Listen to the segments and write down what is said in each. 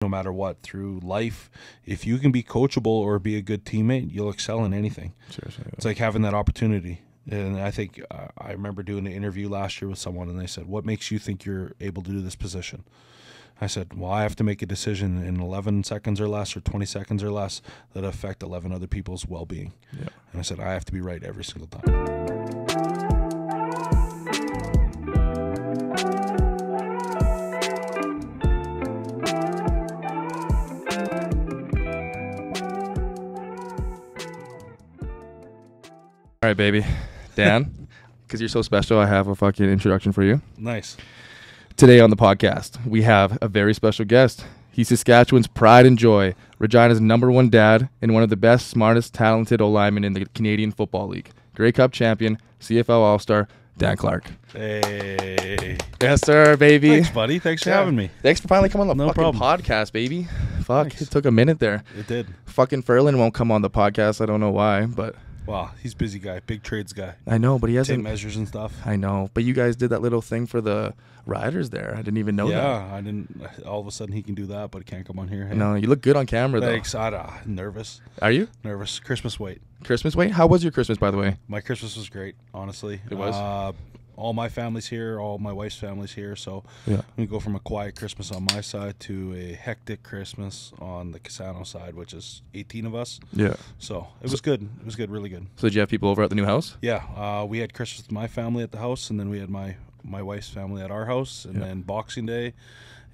no matter what, through life, if you can be coachable or be a good teammate, you'll excel in anything. Seriously, yeah. It's like having that opportunity. And I think I remember doing an interview last year with someone, and they said, what makes you think you're able to do this position? I said, well, I have to make a decision in 11 seconds or less or 20 seconds or less that affect 11 other people's well-being. Yeah. And I said, I have to be right every single time. All right, baby. Dan, because you're so special, I have a fucking introduction for you. Nice. Today on the podcast, we have a very special guest. He's Saskatchewan's pride and joy, Regina's #1 dad, and one of the best, smartest, talented O-linemen in the Canadian Football League. Grey Cup champion, CFL All-Star, Dan Clark. Hey. Yes, sir, baby. Thanks, buddy. Thanks for having me. Thanks for finally coming on the No fucking problem. podcast, baby. Fuck, Thanks. It took a minute there. It did. Fucking Ferlin won't come on the podcast. I don't know why, but Wow, he's a busy guy. Big trades guy. I know, but he Tape hasn't. measures and stuff. I know, but you guys did that little thing for the Riders there. I didn't even know that. Yeah, I didn't. All of a sudden, he can do that, but he can't come on here. Hey. No, you look good on camera, though. Thanks. Nervous. Are you? Nervous. Christmas wait. Christmas? Wait, how was your Christmas, by the way? My Christmas was great, honestly. It was? All my family's here. All my wife's family's here. So Yeah. we go from a quiet Christmas on my side to a hectic Christmas on the Casano side, which is 18 of us. Yeah. So it was good. It was good. Really good. So did you have people over at the new house? Yeah. We had Christmas with my family at the house, and then we had my wife's family at our house, and then Boxing Day.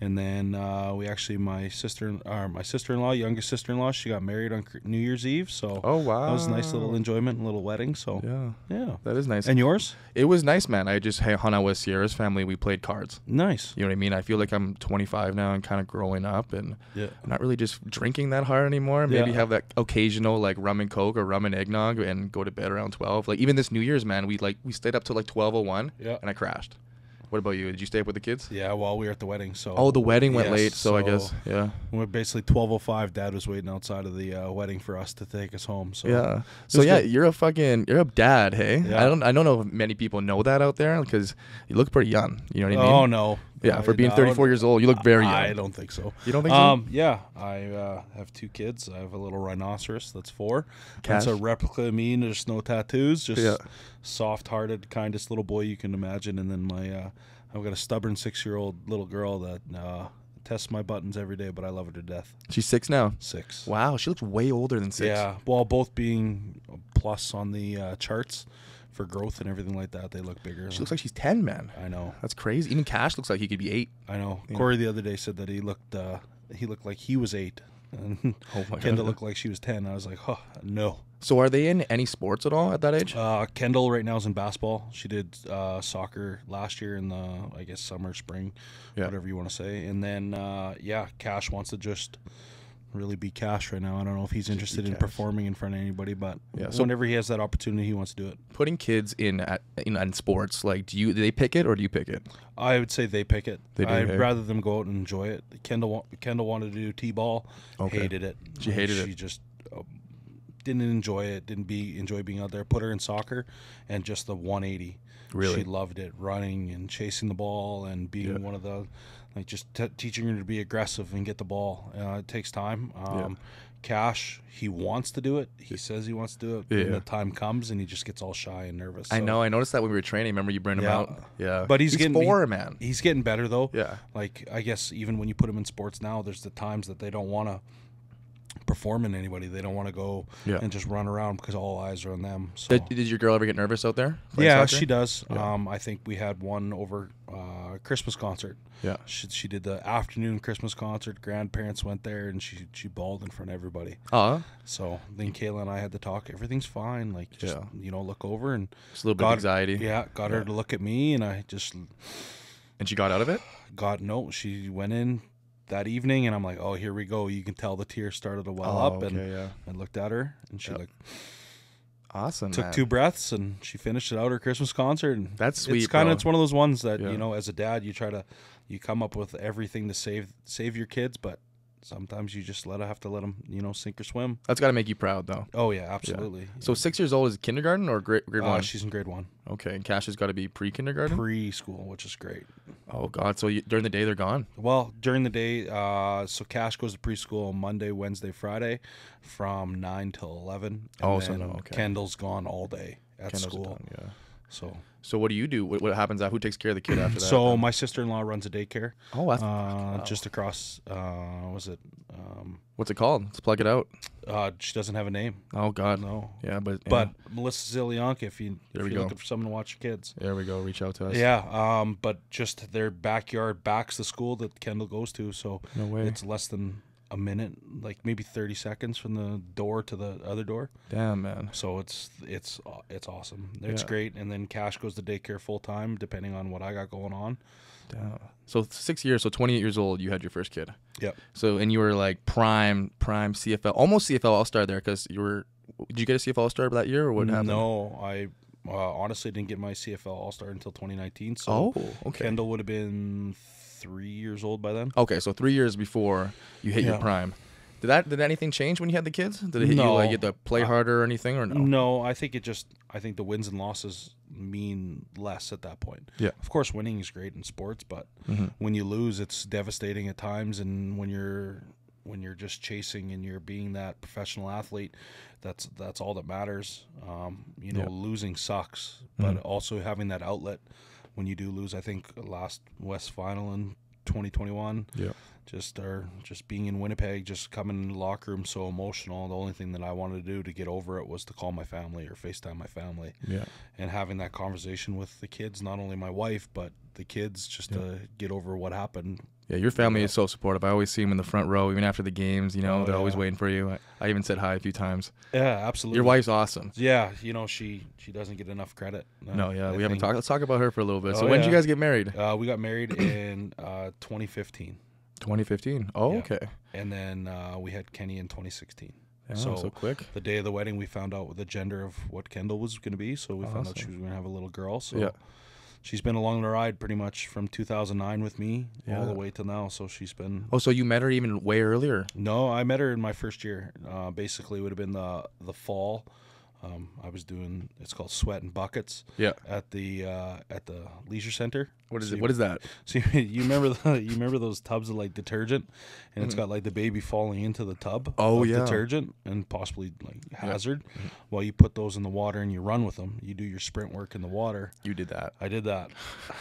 And then we actually, my sister-in-law, youngest sister-in-law, she got married on New Year's Eve. So Oh, wow. that was a nice little enjoyment, little wedding. So Yeah. That is nice. And yours? It was nice, man. I just hung out with Sierra's family. We played cards. Nice. You know what I mean? I feel like I'm 25 now and kind of growing up and Yeah. I'm not really just drinking that hard anymore. Maybe Yeah. have that occasional like rum and coke or rum and eggnog and go to bed around 12. Like even this New Year's, man, we stayed up till like 12:01 Yeah. and I crashed. What about you? Did you stay up with the kids? Yeah, well, we were at the wedding, so. Oh, the wedding went Yes, late, so I guess, yeah. We're basically 12:05. Dad was waiting outside of the wedding for us to take us home. So Yeah. So was yeah, good. you're a dad, hey? Yeah. I don't know if many people know that out there because you look pretty young. You know what I mean? Oh no. Yeah, for being No, 34 years old, you look very young. I don't think so. You don't think so? Yeah, I have 2 kids. I have a little rhinoceros that's 4. Cash? That's a replica of me. There's no tattoos. Just Yeah. soft-hearted, kindest little boy you can imagine. And then I've got a stubborn 6-year-old little girl that tests my buttons every day, but I love her to death. She's 6 now. 6. Wow, she looks way older than 6. Yeah, well, both being a plus on the charts for growth and everything like that, they look bigger. She looks like she's 10, man. I know. That's crazy. Even Cash looks like he could be 8. I know. Yeah. Corey the other day said that he looked like he was 8, and Oh my Kendall God. looked like she was 10. I was like, oh no. So are they in any sports at all at that age? Kendall right now is in basketball. She did soccer last year in the, I guess, summer, spring, Yeah. whatever you want to say. And then Cash wants to just really be Cash right now. I don't know if he's interested in Cash. performing in front of anybody, but Yeah, so- whenever he has that opportunity, he wants to do it. Putting kids in sports, like do they pick it or do you pick it? I would say they pick it. They do, I'd hey? rather them go out and enjoy it. Kendall wanted to do t-ball, Okay. hated it. She hated it. She just didn't enjoy it. Didn't enjoy being out there. Put her in soccer, and just the 180. Really? she loved it. Running and chasing the ball and being one of the, like, just teaching her to be aggressive and get the ball. It takes time. Cash, he wants to do it. He says he wants to do it. Yeah. When the time comes, and he just gets all shy and nervous. I So- know. I noticed that when we were training. Remember you bring him Yeah. out? Yeah. But he's getting 4, man. He's getting better though. Yeah. Like, I guess even when you put him in sports now, there's the times that they don't want to perform in anybody. They don't want to go Yeah. and just run around because all eyes are on them. So Did your girl ever get nervous out there? playing yeah, soccer? she does. Yeah. I think we had one over Christmas concert. Yeah. She did the afternoon Christmas concert. Grandparents went there, and she bawled in front of everybody. So then Kayla and I had to talk. Everything's fine. Like, just look over, and Just a little bit of anxiety. Yeah, got her to look at me, and I just And she got out of it? she went in that evening, and I'm like, oh, here we go. You can tell the tears started to well up, and yeah. I looked at her, and she Awesome, took man. 2 breaths, and she finished it out her Christmas concert. And That's sweet, It's kind bro. of, it's one of those ones that Yeah. as a dad, you come up with everything to save your kids, but sometimes you just have to let them, sink or swim. That's got to make you proud, though. Oh yeah, absolutely. Yeah. So 6 years old is kindergarten or grade 1? She's in grade 1. Okay, and Cash has got to be pre-kindergarten? Preschool, which is great. Oh, God. So during the day, they're gone? Well, during the day, so Cash goes to preschool Monday, Wednesday, Friday from 9 till 11. And then okay. Kendall's gone all day at school. Done, yeah. So what do you do? What happens? Who takes care of the kid after that? So my sister-in-law runs a daycare. Oh, that's wow. Just across. Was it? What's it called? Let's plug it out. She doesn't have a name. Oh God, no. Yeah, but Melissa Zilianka, if you're looking for someone to watch your kids, there we go. Reach out to us. Yeah. But just their backyard backs the school that Kendall goes to, so no way. It's less than a minute, like maybe 30 seconds from the door to the other door. Damn, man. So it's awesome. It's great. And then Cash goes to daycare full time, depending on what I got going on. Damn. So 6 years, so 28 years old, you had your first kid. Yep. So, and you were like prime CFL, almost CFL All-Star there, because you were. Did you get a CFL All-Star that year, or what happened? No, I honestly didn't get my CFL All-Star until 2019. So okay. Kendall would have been 3 years old by then. Okay, so 3 years before you hit your prime. Did anything change when you had the kids? Did it hit you like you had to play harder or anything, or no? No, I think the wins and losses mean less at that point. Yeah. Of course, winning is great in sports, but when you lose, it's devastating at times. And when you're just chasing and you're being that professional athlete, that's all that matters. Losing sucks, but also having that outlet when you do lose. I think last West Final in 2021. Yeah. Just being in Winnipeg, just coming in the locker room so emotional. The only thing that I wanted to do to get over it was to call my family or FaceTime my family. Yeah. And having that conversation with the kids, not only my wife, but the kids, just to get over what happened. Yeah, your family is so supportive. I always see them in the front row, even after the games. They're always waiting for you. I even said hi a few times. Yeah, absolutely. Your wife's awesome. Yeah, she doesn't get enough credit. No, we haven't talked. Let's talk about her for a little bit. So when did you guys get married? We got married in 2015. 2015. Oh, yeah. Okay. And then we had Kenny in 2016. Yeah, so quick. The day of the wedding, we found out the gender of what Kendall was going to be. So we found out she was going to have a little girl. So she's been along the ride pretty much from 2009 with me all the way till now. So she's been. Oh, so you met her even way earlier? No, I met her in my first year. Basically, it would have been the fall. I was doing, it's called Sweat and Buckets. Yeah. At the leisure center. What is it? What is that? So you remember those tubs of like detergent, and it's got like the baby falling into the tub of detergent and possibly like hazard. Yeah. Well, you put those in the water and you run with them. You do your sprint work in the water. You did that. I did that.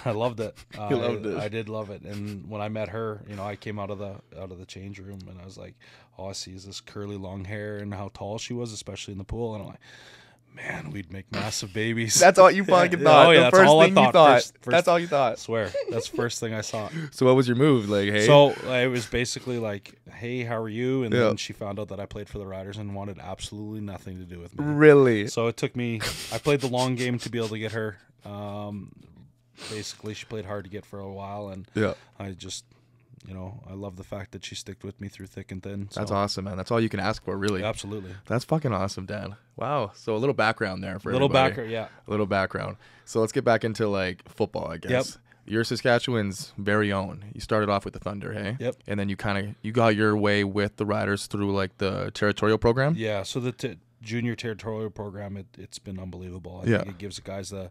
I loved it. You loved it. I did love it. And when I met her, I came out of the change room and I was like, all I see is this curly long hair and how tall she was, especially in the pool. And I'm like, man, we'd make massive babies. That's all you fucking thought. Oh, yeah, that's all I thought. That's all you thought. I swear. That's the first thing I saw. So what was your move? Like, hey? So it was basically like, hey, how are you? And then she found out that I played for the Riders and wanted absolutely nothing to do with me. Really? So it took me, I played the long game to be able to get her. Basically, she played hard to get for a while. And I just... I love the fact that she stuck with me through thick and thin. So. That's awesome, man. That's all you can ask for, really. Absolutely. That's fucking awesome, Dad. Wow. So a little background there for everybody. A little background. So let's get back into like football, I guess. Yep. You're Saskatchewan's very own. You started off with the Thunder, hey? Yep. And then you got your way with the Riders through like the territorial program. Yeah. So the junior territorial program, it's been unbelievable. I think it gives the guys the.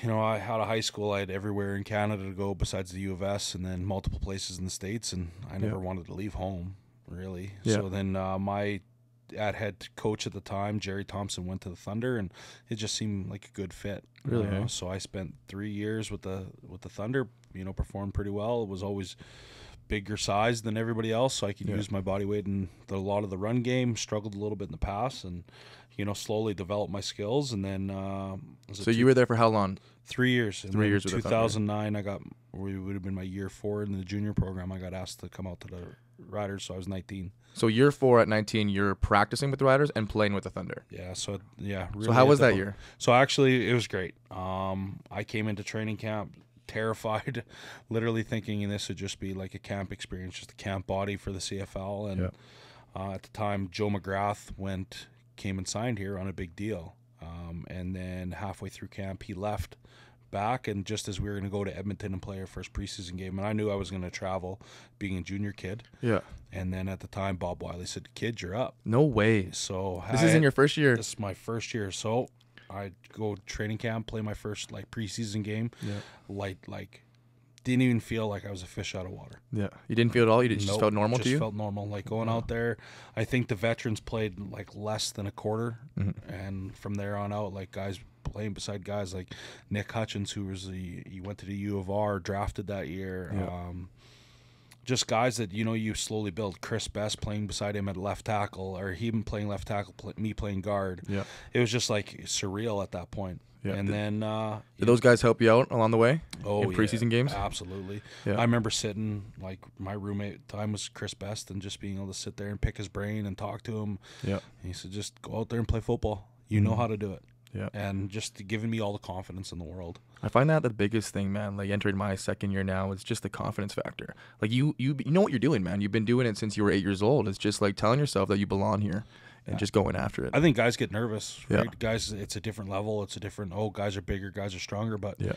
Out of high school, I had everywhere in Canada to go besides the U of S and then multiple places in the States, and I never wanted to leave home, really. Yeah. So then my head coach at the time, Jerry Thompson, went to the Thunder, and it just seemed like a good fit. Really? So I spent 3 years with the Thunder, performed pretty well. It was always bigger size than everybody else, so I could use my body weight in a lot of the run game, struggled a little bit in the pass, and slowly developed my skills. And then so you were there for how long? 3 years. And 3 years with 2009 we would have been my year 4 in the junior program. I got asked to come out to the Riders, so I was 19. So year 4 at 19, you're practicing with the Riders and playing with the Thunder. Yeah, so really. So how was that year? So actually it was great. I came into training camp terrified, literally thinking this would just be like a camp experience, just a camp body for the CFL. And at the time, Joe McGrath came and signed here on a big deal. And then halfway through camp, he left back, and just as we were going to go to Edmonton and play our first preseason game, and I knew I was going to travel, being a junior kid. Yeah. And then at the time, Bob Wiley said, "Kid, you're up." No way. So This is in your first year. This is my first year. So I go to training camp, play my first like preseason game. Yeah. Like didn't even feel like I was a fish out of water. Yeah. You didn't feel it at all? You just Nope, felt normal to you? Just felt normal. Like going out there, I think the veterans played like less than a quarter. Mm-hmm. And from there on out, like guys playing beside guys like Nick Hutchins, who was he went to the U of R, drafted that year. Yeah. Just guys that, you slowly build. Chris Best playing beside him at left tackle, or he playing left tackle, me playing guard. Yeah. It was just like surreal at that point. Yeah. And then Did those guys help you out along the way in yeah, preseason games? absolutely. Yeah. I remember sitting, like my roommate at the time was Chris Best, and just being able to sit there and pick his brain and talk to him. Yeah. And he said, just go out there and play football. You know how to do it. Yeah. And just giving me all the confidence in the world. I find that the biggest thing, man. Like entering my second year now, is just the confidence factor. Like you know what you're doing, man. You've been doing it since you were 8 years old. It's just like telling yourself that you belong here and just going after it. I think guys get nervous, right? Yeah. Guys, it's a different level. It's a different, guys are bigger, guys are stronger. But Yeah.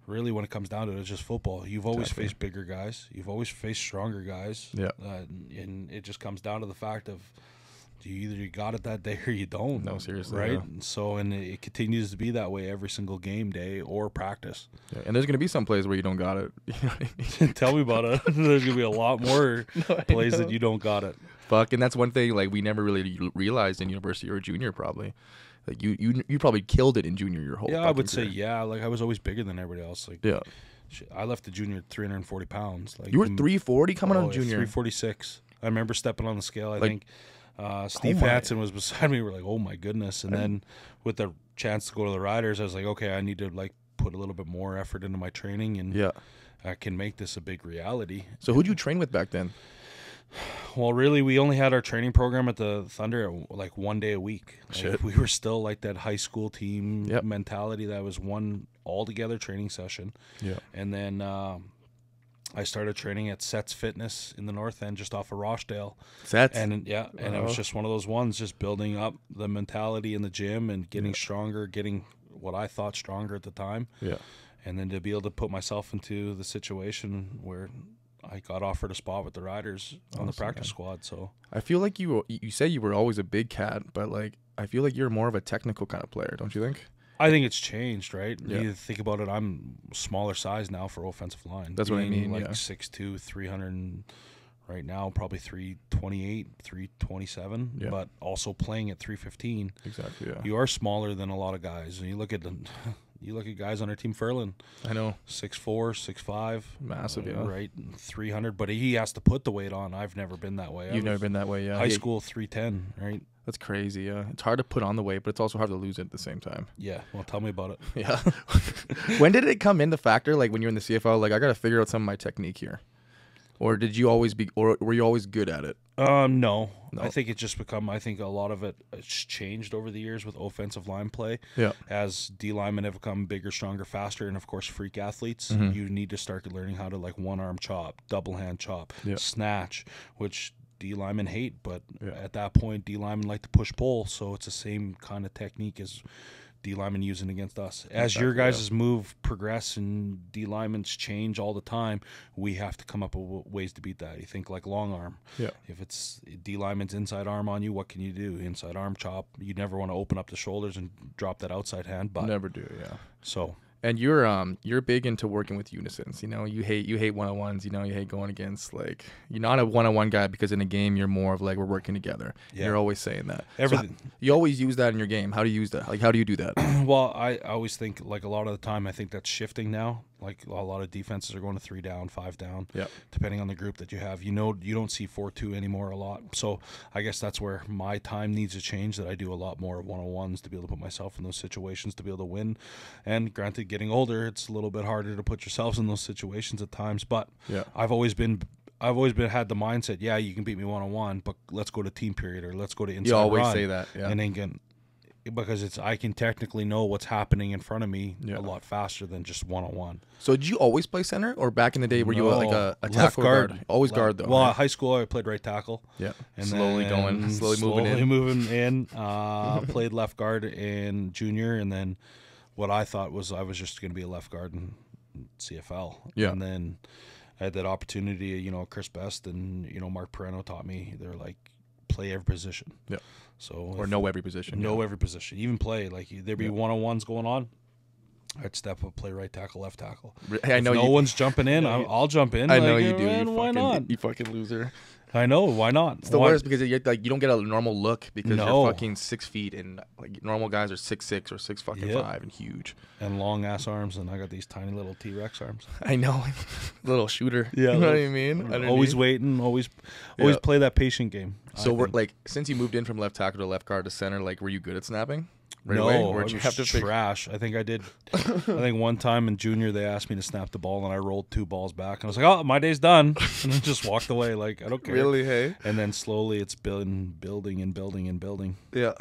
really, when it comes down to it, it's just football. You've always faced bigger guys. You've always faced stronger guys. Yeah. And it just comes down to the fact of, you got it that day or you don't. No, seriously, right? yeah. And so, and it continues to be that way every single game day or practice. Yeah. And there's gonna be some plays where you don't got it. You know what I mean? Tell me about it. There's gonna be a lot more plays that you don't got it. Fuck, and that's one thing like we never really realized in university or junior probably. Like you probably killed it in junior your whole. Yeah, I fucking would say career. yeah. Like I was always bigger than everybody else. Like Yeah. shit, I left the junior at 340 pounds. Like You were 340 coming on yeah, junior. 346. I remember stepping on the scale. I Like- think Steve my. Hansen was beside me. We're like, oh my goodness. And then with the chance to go to the Riders, I was like, okay, I need to like put a little bit more effort into my training, and Yeah. I can make this a big reality. So who'd you train with back then? Well, really, we only had our training program at the Thunder like 1 day a week. Like, Shit. we were still like that high school team Yep. mentality. That was one all-together training session. Yeah. And then I started training at Sets Fitness in the North End, just off of Rochdale. Sets. And and it was just one of those ones, just building up the mentality in the gym and getting stronger, getting what I thought stronger at the time. Yeah. And then to be able to put myself into the situation where I got offered a spot with the Riders on the practice squad. So I feel like you say you were always a big cat, but like I feel like you're more of a technical kind of player, don't you think? I think it's changed, right? Yeah. You think about it, I'm smaller size now for offensive line. That's what I Being mean, Like yeah. 6'2", 300, right now probably 328, 327, Yeah. but also playing at 315. Exactly. Yeah. You are smaller than a lot of guys. And you look at guys on our team, Furlan, I know. 6'4", 6'5", Massive, yeah. right, 300. But he has to put the weight on. I've never been that way. You've never been that way, yeah. high Yeah, school 310, right? That's crazy, yeah. It's hard to put on the weight, but it's also hard to lose it at the same time. Yeah. Well, tell me about it. Yeah. When did it come in the factor, like when you're in the CFL, like I got to figure out some of my technique here? Or did you always be, or were you always good at it? No. No. I think it's just become. I think a lot of it's changed over the years with offensive line play. Yeah. As D linemen have become bigger, stronger, faster, and of course freak athletes, Mm-hmm. you need to start learning how to like one arm chop, double hand chop, Yeah. snatch, which D linemen hate. But Yeah. at that point, D linemen like to push pull, so it's the same kind of technique as D linemen using against us. As your Exactly, guys' move progress and D linemen's change all the time, we have to come up with ways to beat that. You think like long arm. Yeah. If it's D lineman's inside arm on you, what can you do? Inside arm chop. You never want to open up the shoulders and drop that outside hand. But Never do, yeah. so And you're big into working with unisons. You know, you hate one-on-ones. You know, you hate going against, like, you're not a one-on-one guy because in a game you're more of like, we're working together. Yeah. You're always saying that. everything. So you always use that in your game. How do you use that? Like, how do you do that? Well, I always think like a lot of the time I think that's shifting now. Like a lot of defenses are going to 3 down, 5 down, Yeah. depending on the group that you have. You know, you don't see 4-2 anymore a lot. So I guess that's where my time needs to change. That I do a lot more one-on-ones to be able to put myself in those situations to be able to win. And granted, getting older, it's a little bit harder to put yourselves in those situations at times. But Yeah. I've always had the mindset. Yeah, you can beat me one-on-one, but let's go to team period or let's go to inside You always run. say that, yeah. And then because I can technically know what's happening in front of me Yeah. a lot faster than just one-on-one. So did you always play center, or back in the day were you like a left tackle or guard? Always guard though. Well, right? at high school I played right tackle. Yeah. And Slowly then moving in. moving in. Played left guard in junior, and then what I thought was I was just going to be a left guard in CFL. Yeah. And then I had that opportunity, you know, Chris Best and, you know, Mark Perreno taught me, they're like, play every position. Yeah. So Or know every position. Know every position. Even play. Like, there'd be one-on-ones going on. I'd step up, play right tackle, left tackle. Hey, I know if no one's jumping in, I'll jump in. I like, know you do. Man, why not? You fucking loser. I know. Why not? It's the worst because you don't get a normal look because No. you're fucking 6 feet and like normal guys are 6'6" or 6'5" and huge. And long ass arms, and I got these tiny little T-Rex arms. I know, little shooter. Yeah, you know what I mean. Always waiting, always play that patient game. So we're like, since you moved in from left tackle to left guard to center, like, were you good at snapping? Right no, away? Or did you have to trash. I think I did. I think one time in junior they asked me to snap the ball, and I rolled 2 balls back, and I was like, "Oh, my day's done," and then just walked away. Like, I don't care. Really? Hey. And then slowly it's building. Yeah.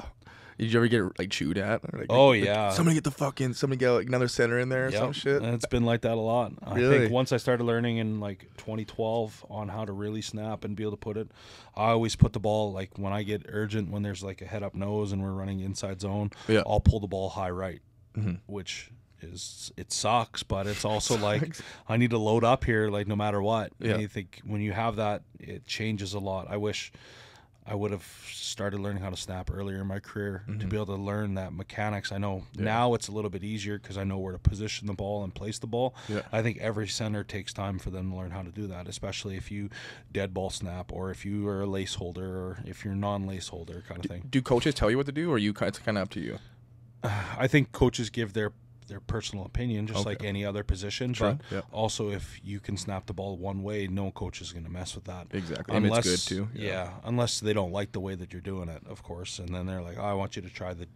Did you ever get like chewed at? Or, like, Yeah. Somebody get like, another center in there or some shit. And it's been like that a lot. Really? I think once I started learning in like 2012 on how to really snap and be able to put it, I always put the ball, like when I get urgent, when there's like a head up nose and we're running inside zone, I'll pull the ball high right, which is, it sucks, but it's also like I need to load up here like no matter what. Yeah. And you think when you have that, it changes a lot. I wish I would have started learning how to snap earlier in my career to be able to learn that mechanics. I know now it's a little bit easier because I know where to position the ball and place the ball. Yeah. I think every center takes time for them to learn how to do that, especially if you dead ball snap or if you are a lace holder or if you're non-lace holder kind of thing. Do coaches tell you what to do, or it's kind of up to you? I think coaches give their personal opinion, just like any other position. Sure. But also, if you can snap the ball one way, no coach is going to mess with that. Exactly. Unless, it's good too. Yeah, unless they don't like the way that you're doing it, of course. And then they're like, "Oh, I want you to try the,"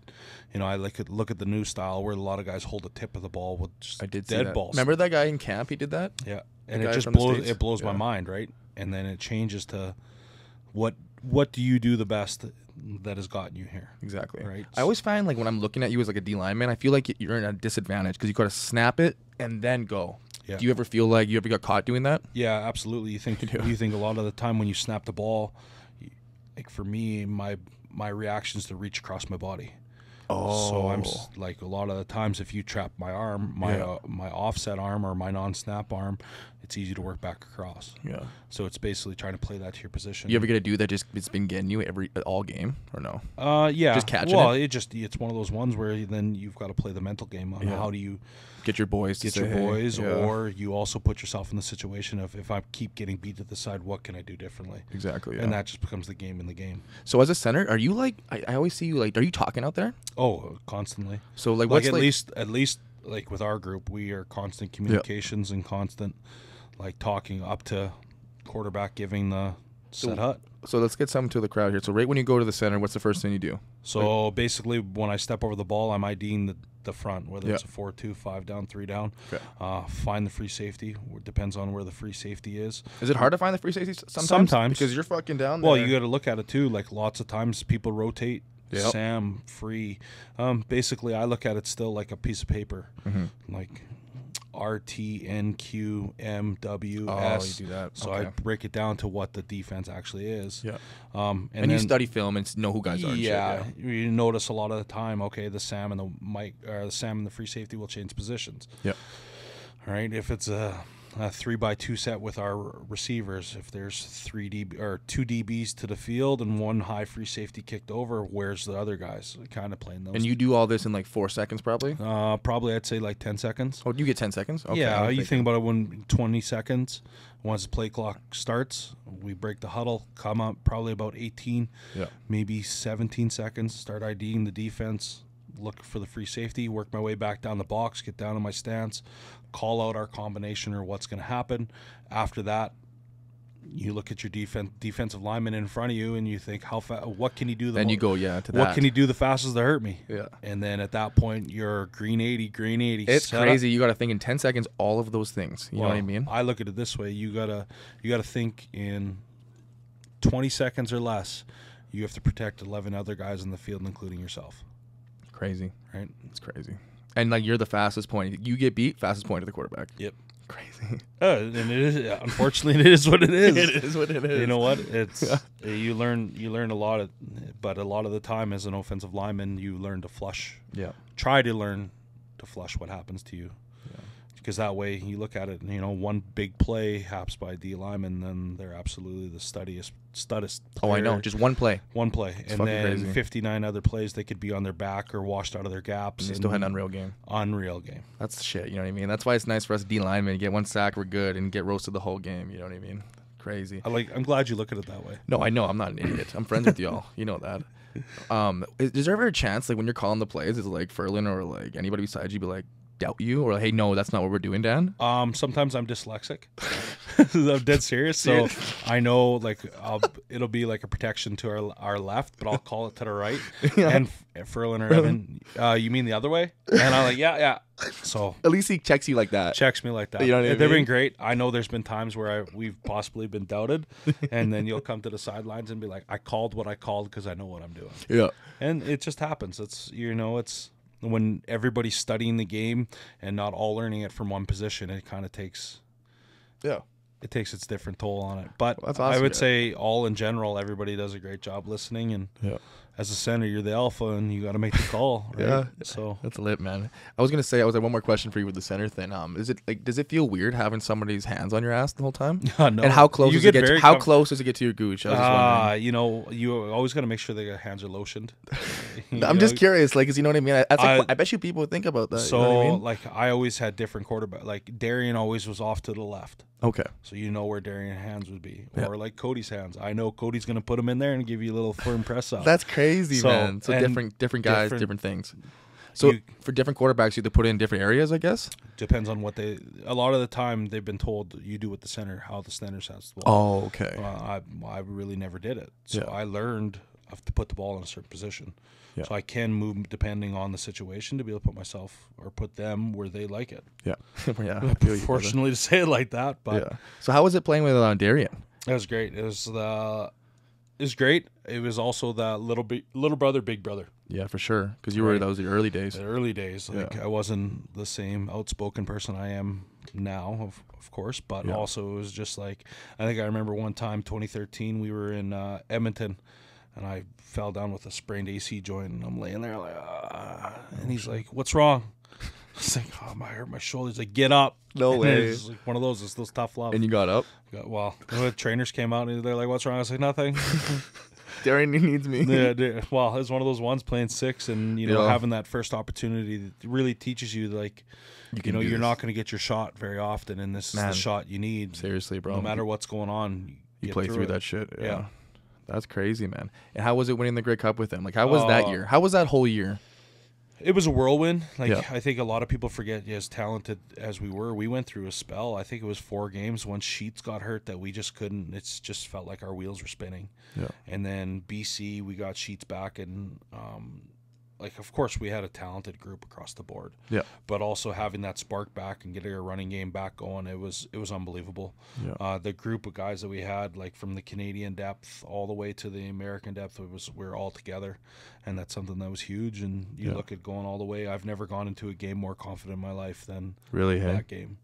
you know, I look at the new style where a lot of guys hold the tip of the ball with just dead balls. Remember that guy in camp? He did that. Yeah, and it just blows my mind, right? And then it changes to what do you do the best that has gotten you here? Exactly. Right. I always find, like, when I'm looking at you as like a D lineman, I feel like you're in a disadvantage because you got to snap it and then go. Yeah. Do you ever feel like you ever got caught doing that? Yeah, absolutely. You think a lot of the time when you snap the ball, like for me, my reaction is to reach across my body. Oh. So I'm like, a lot of the times if you trap my arm, my offset arm or my non-snap arm, it's easy to work back across. Yeah. So it's basically trying to play that to your position. You ever get a dude that just it's been getting you all game or no? Yeah. Just catching it. It's One of those ones where then you've got to play the mental game on how do you get your boys, or you also put yourself in the situation of, if I keep getting beat to the side, what can I do differently? Exactly. Yeah. And that just becomes the game in the game. So as a center, are you like, I always see you like, are you talking out there? Oh, constantly. So like Like what's at least like with our group, we are constant communications and constant like talking up to quarterback giving the set hut. So let's get something to the crowd here. So right when you go to the center, what's the first thing you do? So basically, when I step over the ball, I'm IDing the front, whether it's a 4-2, 5 down, 3 down. Okay. Find the free safety. It depends on where the free safety is. Is it hard to find the free safety sometimes? Sometimes. Because you're fucking down there. Well, you got to look at it too. Like lots of times people rotate. Yep. Sam, free. Basically, I look at it still like a piece of paper. Like RTNQMWS. Oh, you do that. So I break it down to what the defense actually is. Yeah. And you study film and know who guys are. Yeah, you notice a lot of the time. Okay, the Sam and the free safety will change positions. Yep. All right. If it's a 3x2 set with our receivers, if there's 2 DBs to the field and 1 high free safety kicked over, where's the other guys? Kind of playing those. And you do all this in like 4 seconds, probably. Probably I'd say like 10 seconds. Oh, you get 10 seconds? Okay, yeah, you think about it when 20 seconds. Once the play clock starts, we break the huddle, come up probably about 18, maybe 17 seconds, start IDing the defense, look for the free safety, work my way back down the box, get down in my stance, call out our combination or what's going to happen. After that, you look at your defensive lineman in front of you and you think, what can he do? Then you go, to that. What can he do the fastest to hurt me? Yeah. And then at that point, you're green 80. It's crazy. You got to think in 10 seconds, all of those things. You know what I mean? I look at it this way. You gotta think in 20 seconds or less, you have to protect 11 other guys in the field, including yourself. Crazy. Right? It's crazy. And like you're the fastest point. You get beat, fastest point to the quarterback. Yep. Crazy. And it is, unfortunately, it is what it is. It is what it is. You know what? It's you learn a lot but a lot of the time as an offensive lineman, you learn to flush. Yeah. Try to learn to flush what happens to you. Because that way you look at it, one big play happens by D lineman, then they're absolutely the studiest Oh, I know. Just one play. One play. It's and then crazy. 59 other plays, they could be on their back or washed out of their gaps. And they still had an unreal game. Unreal game. That's shit, you know what I mean? That's why it's nice for us D linemen to get one sack, we're good, and get roasted the whole game, you know what I mean? Crazy. I'm glad you look at it that way. No, I know. I'm not an idiot. I'm friends with y'all. You know that. Is there ever a chance, like, when you're calling the plays, is it like Furlan or like anybody besides you be like, doubt you, or like, hey, no, that's not what we're doing, Dan? Sometimes I'm dyslexic. I'm dead serious. So I know, like, it'll be like a protection to our left, but I'll call it to the right. And Furlan or Evan, you mean the other way? And I'm like, yeah. So at least he checks you like that. Checks me like that. You know what I mean? They've been great. I know there's been times where we've possibly been doubted, and then you'll come to the sidelines and be like, I called what I called because I know what I'm doing. Yeah. And it just happens. It's when everybody's studying the game and not all learning it from one position, it kind of takes its different toll on it. But that's awesome, I would say all in general, everybody does a great job listening. And as a center, you're the alpha, and you got to make the call. Right? Yeah, so that's lit, man. I was like one more question for you with the center thing. Does it feel weird having somebody's hands on your ass the whole time? No. And how close does it get? How close does it get to your gooch? I was just wondering. You always got to make sure their hands are lotioned. I'm just curious, like, 'cause you know what I mean. I bet you people would think about that. So, you know what I mean? like, I always had different quarterbacks. Like, Darian always was off to the left. Okay. So you know where Darian's hands would be. Or like Cody's hands. I know Cody's going to put them in there and give you a little firm press up. That's crazy, man. So different guys, different things. So for different quarterbacks, you have to put it in different areas, I guess? Depends on what a lot of the time they've been told you do with the center, how the center has the ball. Oh, okay. I really never did it. So I learned to put the ball in a certain position. Yeah. So I can move depending on the situation to be able to put myself or put them where they like it. Yeah. Fortunately to say it like that, but So how was it playing with Darian? It was great. It was great. It was also the little brother, big brother. Yeah, for sure. Because that was the early days. The early days. Like I wasn't the same outspoken person I am now, of course, but also it was just like, I think I remember one time, 2013, we were in Edmonton, and I fell down with a sprained AC joint, and I'm laying there like, and he's like, "What's wrong?" I was like, "Oh, I hurt my shoulder." He's like, "Get up." No way. It's like one of those. It's those tough love. And you got up? Well, the trainers came out, and they're like, "What's wrong?" I was like, "Nothing." Darian needs me. Yeah, well, it's one of those ones playing six, and having that first opportunity that really teaches you, like, you're not going to get your shot very often, and this is the shot you need. Seriously, bro. No matter what's going on, you play through that shit. Yeah. That's crazy, man. And how was it winning the Grey Cup with him? Like, how was that year? How was that whole year? It was a whirlwind. Like, I think a lot of people forget, as talented as we were, we went through a spell. I think it was 4 games when Sheets got hurt that we just couldn't. It's just felt like our wheels were spinning. Yeah. And then BC, we got Sheets back, and of course, we had a talented group across the board. Yeah. But also having that spark back and getting our running game back going, it was unbelievable. Yeah. The group of guys that we had, like from the Canadian depth all the way to the American depth, we're all together, and that's something that was huge. And you look at going all the way. I've never gone into a game more confident in my life than that game.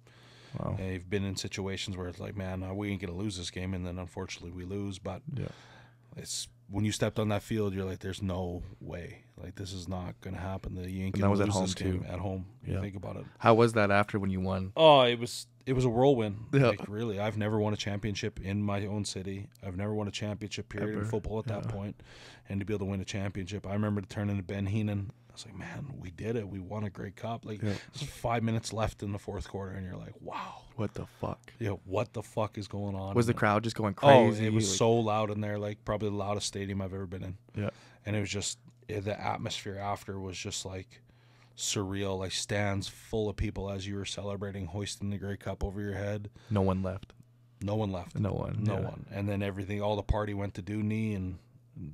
Wow. I've been in situations where it's like, man, we ain't gonna lose this game, and then unfortunately we lose. But it's when you stepped on that field, you're like, there's no way. Like, this is not going to happen. You ain't going to lose this game at home. You think about it. How was that after when you won? Oh, it was a whirlwind. Yeah. Like, really, I've never won a championship in my own city. I've never won a championship period in football at that point. And to be able to win a championship, I remember turning to Ben Heenan. I was like, man, we did it. We won a Grey Cup. Like, there's 5 minutes left in the fourth quarter, and you're like, wow. What the fuck? Yeah, what the fuck is going on? Was the crowd just going crazy? Oh, it was so loud in there, like probably the loudest stadium I've ever been in. Yeah. And it was just, the atmosphere after was just like surreal, like stands full of people as you were celebrating, hoisting the Grey Cup over your head. No one left. No one left. No one. No one. And then all the party went to Dooney and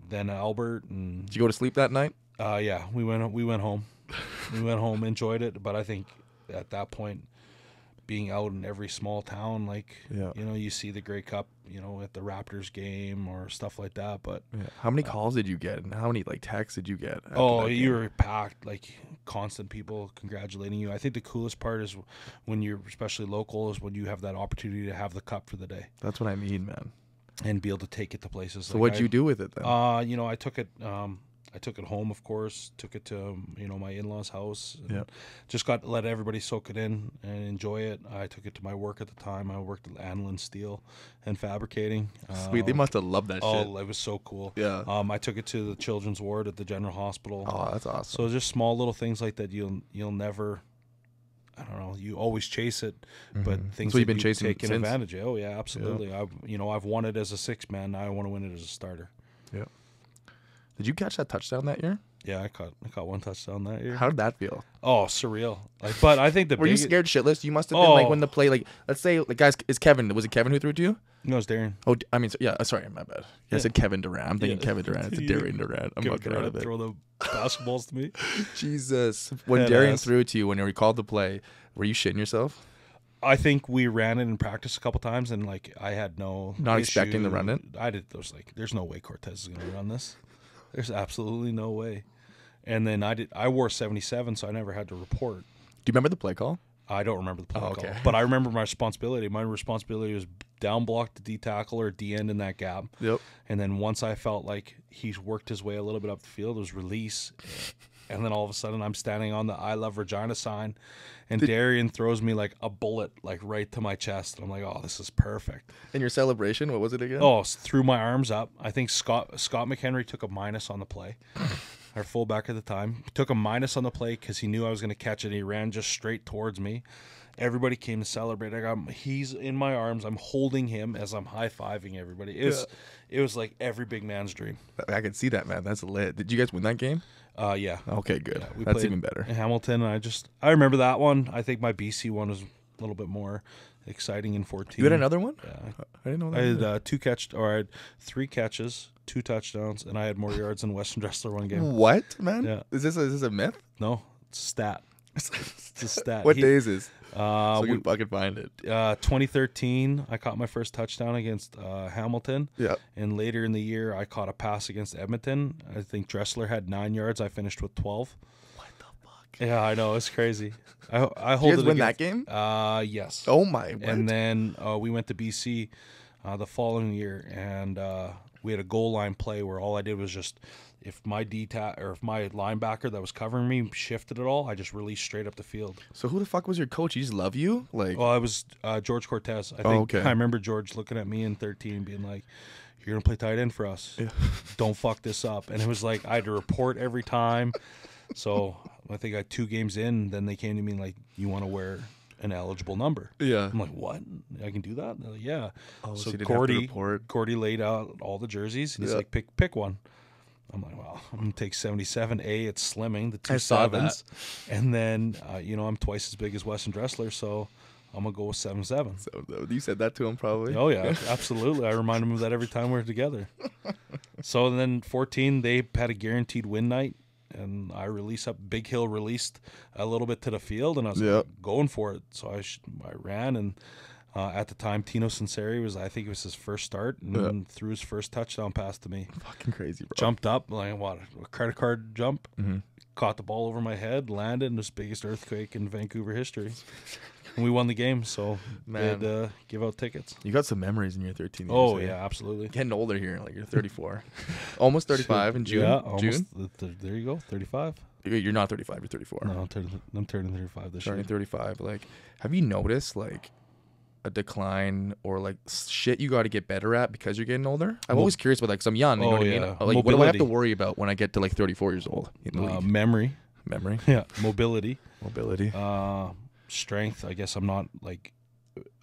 then Albert. And did you go to sleep that night? Yeah, we went home. We went home, enjoyed it. But I think at that point, being out in every small town, like, you see the Grey Cup, at the Raptors game or stuff like that. But how many calls did you get, and how many texts did you get? You were packed, like constant people congratulating you. I think the coolest part is when you're, especially local, is when you have that opportunity to have the cup for the day. That's what I mean, man. And be able to take it to places. So what'd you do with it then? I took it. I took it home, of course. Took it to my in-laws' house. And Yeah. just got to let everybody soak it in and enjoy it. I took it to my work at the time. I worked at Anlin Steel and fabricating. Sweet. They must have loved that shit. Oh, it was so cool. Yeah. I took it to the children's ward at the General Hospital. Oh, that's awesome. So just small little things like that. You'll never. I don't know. You always chase it, but things So you've that been you chasing taking since? advantage of. Oh yeah, absolutely. I've won it as a 6-man. Now I want to win it as a starter. Yeah. Did you catch that touchdown that year? Yeah, I caught one touchdown that year. How did that feel? Oh, surreal. But I think Were you scared shitless? You must have been like when the play, like, let's say, like, guys, was it Kevin who threw it to you? No, it's Darren. Oh, I mean, yeah, sorry, my bad. I said Kevin Durant. I'm thinking Yeah. Kevin Durant. It's a Darian Durant. I'm fucking out of it. Throw the basketballs to me. Jesus. When Head Darian ass. threw it to you, when you recalled the play, were you shitting yourself? I think we ran it in practice a couple times, and like I had no Not expecting to issue. run it? I did. There's there's no way Cortez is going to run this. There's absolutely no way. And then I wore 77, so I never had to report. Do you remember the play call? I don't remember the play Oh, call, okay. but I remember my responsibility. My responsibility was down block the D tackle or D end in that gap. Yep. And then once I felt like he's worked his way a little bit up the field, it was release. And then all of a sudden I'm standing on the I Love Regina sign, and Darian throws me like a bullet like right to my chest. And I'm like, oh, this is perfect. In your celebration, what was it again? Oh, threw my arms up. I think Scott McHenry took a minus on the play. Our fullback at the time took a minus on the play because he knew I was going to catch it. And he ran just straight towards me. Everybody came to celebrate. He's in my arms. I'm holding him as I'm high-fiving everybody. It was like every big man's dream. I can see that, man. That's lit. Did you guys win that game? Yeah. Okay, good. Yeah, we That's played even better. Hamilton, and I remember that one. I think my BC one was a little bit more exciting in 14. You had another one? Yeah. I didn't know that. I either. had 3 catches, 2 touchdowns, and I had more yards than Western Dressler one game. What, man? Yeah. Is this a myth? No, it's a stat. It's a stat. What day is this? So Uh, I can fucking find it. 2013, I caught my first touchdown against Hamilton. Yeah. And later in the year, I caught a pass against Edmonton. I think Dressler had 9 yards. I finished with 12. What the fuck? Yeah, I know. It's crazy. I Did hold you guys it win against- that game? Yes. Oh my! What? And then we went to BC the following year, and we had a goal line play where all I did was just, if my if my linebacker that was covering me shifted at all, I just released straight up the field. So who the fuck was your coach? He just love you? Like, Well, I was George Cortez. I think okay. I remember George looking at me in 13 being like, "You're gonna play tight end for us. Don't fuck this up." And it was like I had to report every time. So I think I had 2 games in. Then they came to me like, "You want to wear an eligible number?" yeah. I'm like, "What? I can do that?" They're like, yeah. Oh, so So you didn't have to report. Gordy laid out all the jerseys, and he's Yeah. like, pick one. I'm like, well, I'm gonna take 77. It's slimming, the 2 I saw 7s, and then I'm twice as big as Weston Dressler, so I'm gonna go with 7-7. So you said that to him probably. Oh yeah, absolutely. I remind him of that every time we're together. So then 14, they had a guaranteed win night, and I Big Hill released a little bit to the field, and I was Yep. going for it. So I ran, and at the time Tino Sinceri I think it was his first start, and threw his first touchdown pass to me. Fucking crazy, bro. Jumped up like a credit card jump, Mm-hmm. caught the ball over my head, landed in this biggest earthquake in Vancouver history. And we won the game, so Man. they'd give out tickets. You got some memories in your 13 years. Oh eh? yeah, absolutely. Getting older here, like you're 34, almost 35 in June. Yeah, almost. June. There you go, 35. You're not 35. You're 34. No, I'm turning 35 this Turning year. 35. Like, have you noticed like a decline or like shit you got to get better at because you're getting older? I'm always curious about like some young. You know Oh, what I yeah. mean? Like, what do I have to Mobility. worry about when I get to like 34 years old? In the league? Memory, Memory, yeah, mobility, mobility. strength. I guess I'm not like.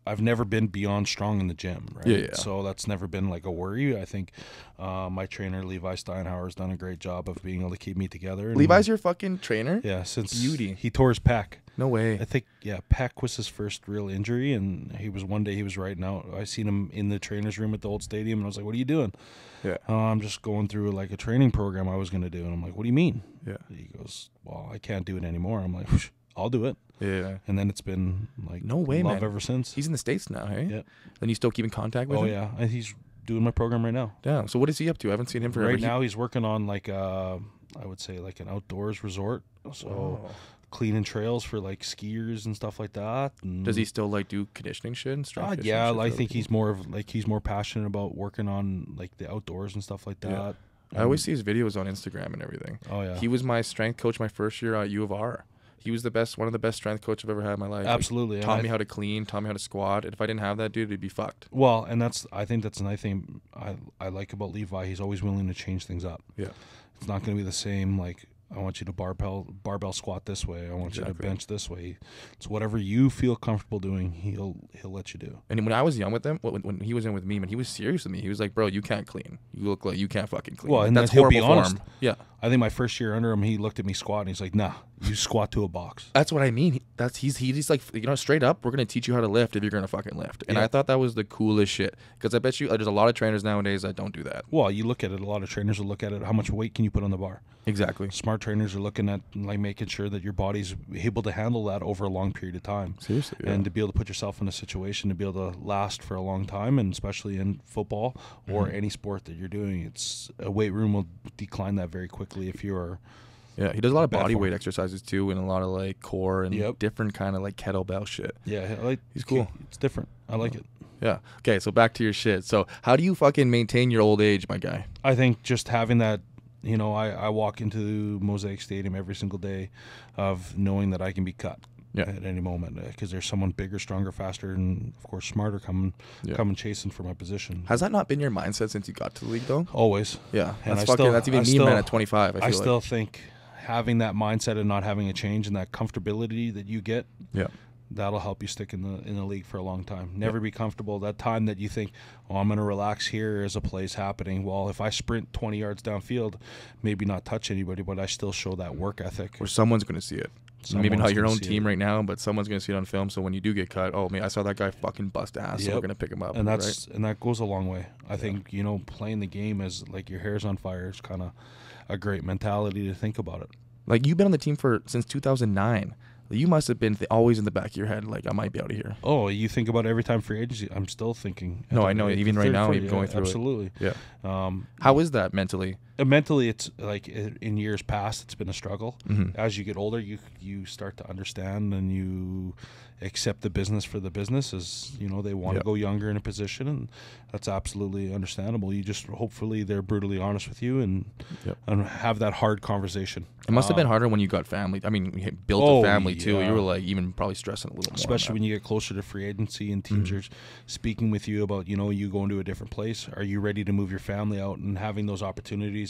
I've never been beyond strong in the gym, right? Yeah. So that's never been like a worry. I think my trainer Levi Steinhauer has done a great job of being able to keep me together. And, Levi's your fucking trainer? yeah, since Beauty. he tore his pec. No way. I think pec was his first real injury, and one day he was writing out. I seen him in the trainer's room at the old stadium, and I was like, "What are you doing?" Yeah. I'm just going through like a training program I was going to do, and I'm like, "What do you mean?" Yeah. He goes, "Well, I can't do it anymore." I'm like, "I'll do it," Yeah. and then it's been like No way, love man. ever since. He's in the States now, hey? Yeah. Then you still keep in contact with him? Yeah, and he's doing my program right now. Yeah. So what is he up to? I haven't seen him forever. Right now, he's working on like I would say like an outdoors resort, so cleaning trails for like skiers and stuff like that. And Does he still like do conditioning shit and strength? conditioning yeah, shit for I other think people? he's more passionate about working on like the outdoors and stuff like that. I always see his videos on Instagram and everything. Oh yeah, He was my strength coach my first year at U of R. He was one of the best strength coach I've ever had in my life. absolutely. Like, taught me how to clean, taught me how to squat. And if I didn't have that dude, it'd be fucked. Well, and I think that's another thing I like about Levi. He's always willing to change things up. Yeah. It's not going to be the same. Like, I want you to barbell squat this way. I want you to Exactly. bench this way. It's whatever you feel comfortable doing. He'll let you do. And when I was young with him, when he was in with me, man, he was serious with me. He was like, "Bro, you can't clean. You look like you can't fucking clean." Well, and that's he'll be horrible honest. form. Yeah, I think my first year under him, he looked at me squatting. He's like, "Nah, you squat to a box." that's what I mean. He's like, straight up, we're gonna teach you how to lift if you're gonna fucking lift. And Yeah. I thought that was the coolest shit, because I bet you there's a lot of trainers nowadays that don't do that. Well, you look at it. A lot of trainers will look at it. How much weight can you put on the bar? Exactly. Smart trainers are looking at like making sure that your body's able to handle that over a long period of time. Seriously. Yeah. And to be able to put yourself in a situation to be able to last for a long time, and especially in football or any sport that you're doing, it's a weight room will decline that very quickly if you're. Yeah, he does a lot of Bad body form. weight exercises too, and a lot of like core and Yep. different kind of like kettlebell shit. Yeah, He's cool. It's different. I like it. Yeah. Okay, so back to your shit. So how do you fucking maintain your old age, my guy? I think just having that, I walk into Mosaic Stadium every single day of knowing that I can be cut at any moment because there's someone bigger, stronger, faster, and of course smarter coming chasing for my position. Has that not been your mindset since you got to the league though? Always. Yeah. And That's even me, man, at 25. I feel like. think having that mindset and not having a change and that comfortability that you get, that'll help you stick in the league for a long time. Never be comfortable. That time that you think, oh, I'm going to relax here as a play's happening. Well, if I sprint 20 yards downfield, maybe not touch anybody, but I still show that work ethic. Or someone's going to see it. Maybe not your own team right now, but someone's going to see it on film. So when you do get cut, oh, man, I saw that guy fucking bust ass, so we're going to pick him up. And that goes a long way. I think, playing the game as like your hair's on fire is kind of a great mentality to think about it. Like, you've been on the team since 2009. You must have been always in the back of your head, like, I might be out of here. Oh, you think about every time free agency. I'm still thinking. No, I know. Even right now, you're going through absolutely. it. Yeah. How is that mentally? Mentally, it's like in years past, it's been a struggle. Mm-hmm. As you get older, you start to understand and you accept the business for the business. As they want to go younger in a position, and that's absolutely understandable. You just hopefully they're brutally honest with you and have that hard conversation. It must have been harder when you got family. I mean, you built a family too. You were like even probably stressing a little more. Especially when you get closer to free agency and teams are speaking with you about, you going to a different place. Are you ready to move your family out? And having those opportunities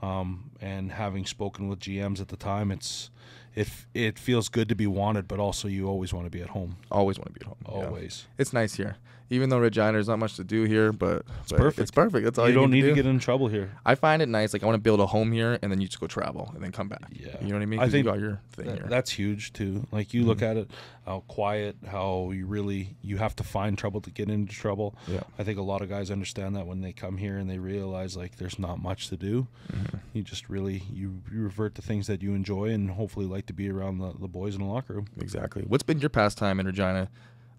and having spoken with GMs at the time, it feels good to be wanted, but also you always want to be at home. Always want to be at home. Always. Yeah. It's nice here. Even though Regina, there's not much to do here, but it's perfect. It's perfect. That's all you don't need to to get in trouble here. I find it nice. Like, I want to build a home here, and then you just go travel and then come back. Yeah. You know what I mean? I think you got your thing here. That's huge too. Like, you look at it, how quiet, how you have to find trouble to get into trouble. Yeah. I think a lot of guys understand that when they come here and they realize like there's not much to do. You just really you revert to things that you enjoy and hopefully like to be around the boys in the locker room. Exactly. What's been your pastime in Regina?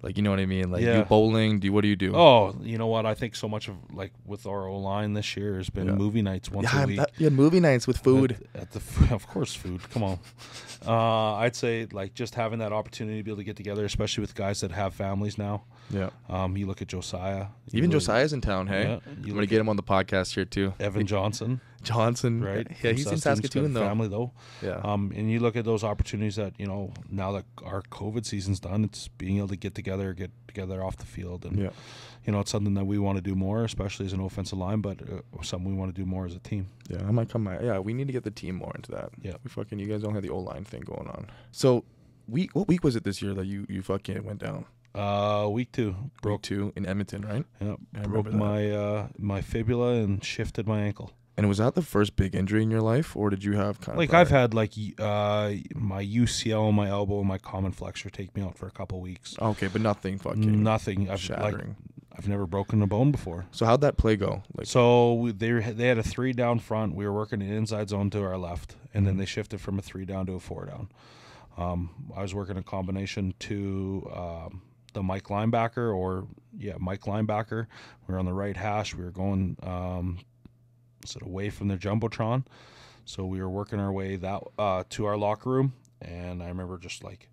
Like, you know what I mean? Like, you bowling? What do you do? Oh, you know what? I think so much of, like, with our O-line this year has been movie nights once a week. Yeah, movie nights with food. Of course, food. Come on. I'd say, like, just having that opportunity to be able to get together, especially with guys that have families now. Yeah. You look at Josiah. Even Josiah's in town, hey? Yeah, I'm going to get him on the podcast here, too. Evan Johnson. Right? Yeah, he's in Saskatchewan, though. Family, though. Yeah. And you look at those opportunities that, now that our COVID season's done, it's being able to get together off the field. And, it's something that we want to do more, especially as an offensive line, but something we want to do more as a team. Yeah, I might come by. Yeah, we need to get the team more into that. Yeah. You guys don't have the O-line thing going on. So, what week was it this year that you fucking went down? Week 2. Week 2 in Edmonton, right? Yeah. Broke my fibula and shifted my ankle. And was that the first big injury in your life, or did you have kind of like I've had like my UCL, my elbow, and my common flexor take me out for a couple weeks. Okay, but nothing fucking shattering. I've never broken a bone before. So how'd that play go? They had a 3 down front. We were working an inside zone to our left, and then they shifted from a 3 down to a 4 down. I was working a combination to the Mike linebacker. We were on the right hash. We were going away from the jumbotron, so we were working our way to our locker room, and I remember just like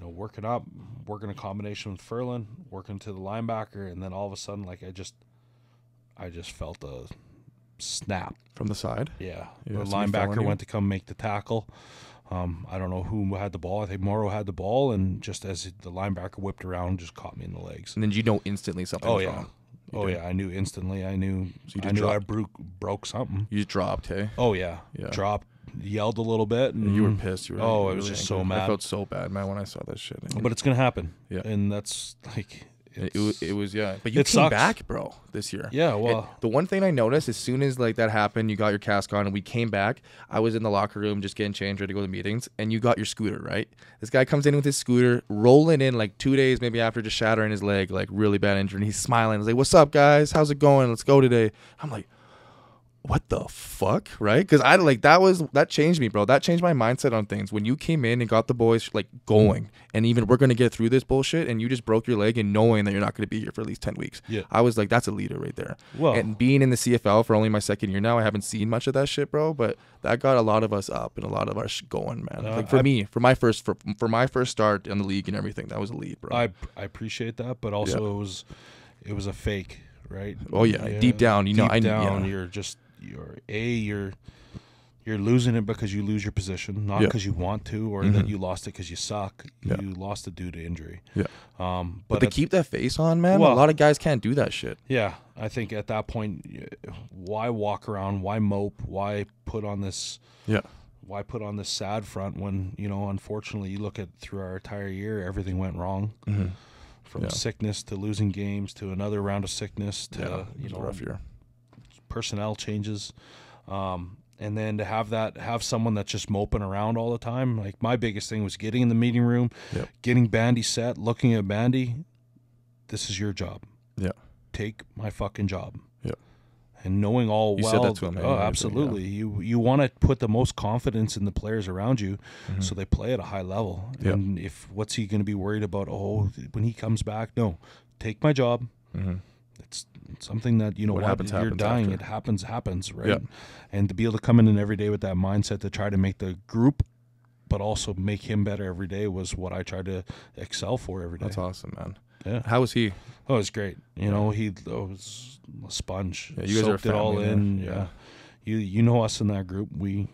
working a combination with Furlan, working to the linebacker, and then all of a sudden like I just felt snap. From the side? Yeah. Yeah, The somebody fell on linebacker you? went to come make the tackle. I don't know who had the ball. I think Morrow had the ball, and just as the linebacker whipped around, just caught me in the legs. And then you know instantly something was wrong. You did? Yeah, I knew instantly. I knew So you I just knew I dropped. broke something. You just dropped, hey? Oh yeah. Yeah. Dropped, yelled a little bit, and You were pissed. You were I really was just angry. so mad. I felt so bad, man, when I saw that shit. But it's gonna happen. Yeah. And that's like It was yeah. But you It came sucks. back, bro, this year. Yeah, well, The one thing I noticed, as soon as like that happened, you got your cask on and we came back, I was in the locker room just getting changed, ready to go to meetings, and you got your scooter, right? This guy comes in with his scooter, rolling in like 2 days maybe after just shattering his leg, like really bad injury, and he's smiling. He's like, "What's up, guys? How's it going? Let's go today." I'm like, what the fuck, right? Because I like that changed me, bro. That changed my mindset on things. When you came in and got the boys like going, and even we're gonna get through this bullshit, and you just broke your leg and knowing that you're not gonna be here for at least 10 weeks. Yeah. I was like, that's a leader right there. Well, And being in the CFL for only my second year now, I haven't seen much of that shit, bro. But that got a lot of us up and a lot of us going, man. Like for my first start in the league and everything, that was a lead, bro. I appreciate that, but also it was a fake, right? Oh yeah, deep down, you're losing it because you lose your position, not because you want to, or that you lost it because you suck. Yeah. You lost it due to injury. Yeah. But to keep that face on, man, Well, a lot of guys can't do that shit. Yeah, I think at that point, why walk around? Why mope? Why put on this? Yeah. Why put on this sad front when unfortunately, you look at through our entire year, everything went wrong. Mm-hmm. From sickness to losing games to another round of sickness to it was a rough year. Personnel changes, and then to have someone that's just moping around all the time. Like my biggest thing was getting in the meeting room, getting Bandy set, looking at Bandy. This is your job. Yeah, take my fucking job. Yeah, and knowing all you well. said that to him. Oh, absolutely. You want to put the most confidence in the players around you, so they play at a high level. Yeah. And what's he going to be worried about? Oh, when he comes back, no, take my job. Mm-hmm. It's something that what happens, you're happens dying. after. It happens, right? Yeah. And to be able to come in every day with that mindset to try to make the group, but also make him better every day was what I tried to excel for every day. That's awesome, man. Yeah. How was he? Oh, it was great. He was a sponge. Yeah, you guys soaked are a it all family, in. yeah. You know us in that group. We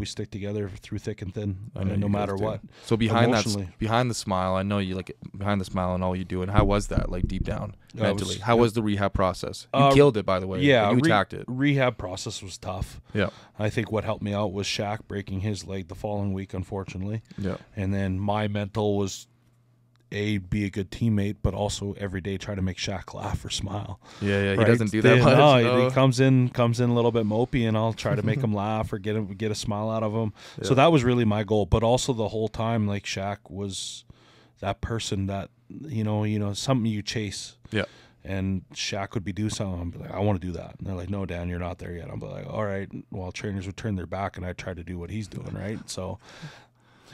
stick together through thick and thin, no matter what. So behind the smile, I know you like behind the smile and all you do. And how was that, like deep down mentally? How was the rehab process? You killed it, by the way. Yeah, you attacked it. Rehab process was tough. Yeah, I think what helped me out was Shaq breaking his leg the following week, unfortunately. Yeah, and then my mental was be a good teammate, but also every day try to make Shaq laugh or smile. Yeah, right? He doesn't do that much. No, he comes in a little bit mopey, and I'll try to make him laugh or get a smile out of him. Yeah. So that was really my goal. But also the whole time, like Shaq was that person that something you chase. Yeah. And Shaq would be doing something. I'm like, I want to do that. And they're like, no, Dan, you're not there yet. I'm like, all right. Well, trainers would turn their back, and I try to do what he's doing, right? So.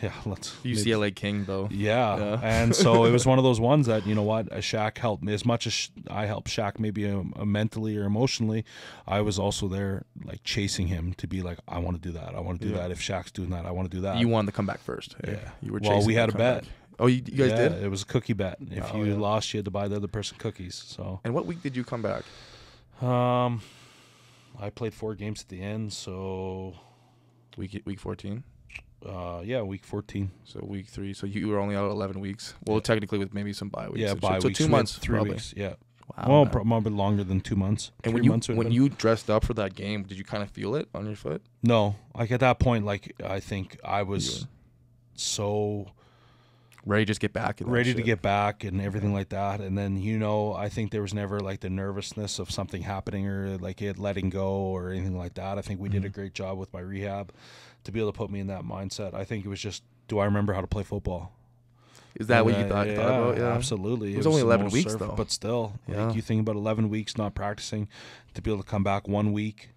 Yeah, UCLA king though. Yeah. And so it was one of those ones that Shaq helped me as much as I helped Shaq maybe mentally or emotionally. I was also there like chasing him to be like, I want to do that. I want to do that. If Shaq's doing that, I want to do that. You wanted to come back first. Yeah. You were. Well, we had a bet. Oh, you guys did? It was a cookie bet. If you lost, you had to buy the other person cookies. So. And what week did you come back? I played 4 games at the end. So. Week 14. Week 14. So week 3. So you were only out 11 weeks. Well, technically with maybe some bye weeks. Yeah, bye weeks. So 2 months, 3 probably. weeks. Yeah. Wow. Well, probably longer than 2 months. And when you dressed up for that game, did you kind of feel it on your foot? No, like at that point, like I think I was so ready to just get back. Ready to get back and everything like that. And then I think there was never like the nervousness of something happening or like it letting go or anything like that. I think we did a great job with my rehab to be able to put me in that mindset. I think it was just, do I remember how to play football? Is that what you thought about? Yeah, absolutely. It was only 11 weeks though. But still, like you think about 11 weeks not practicing, to be able to come back 1 week,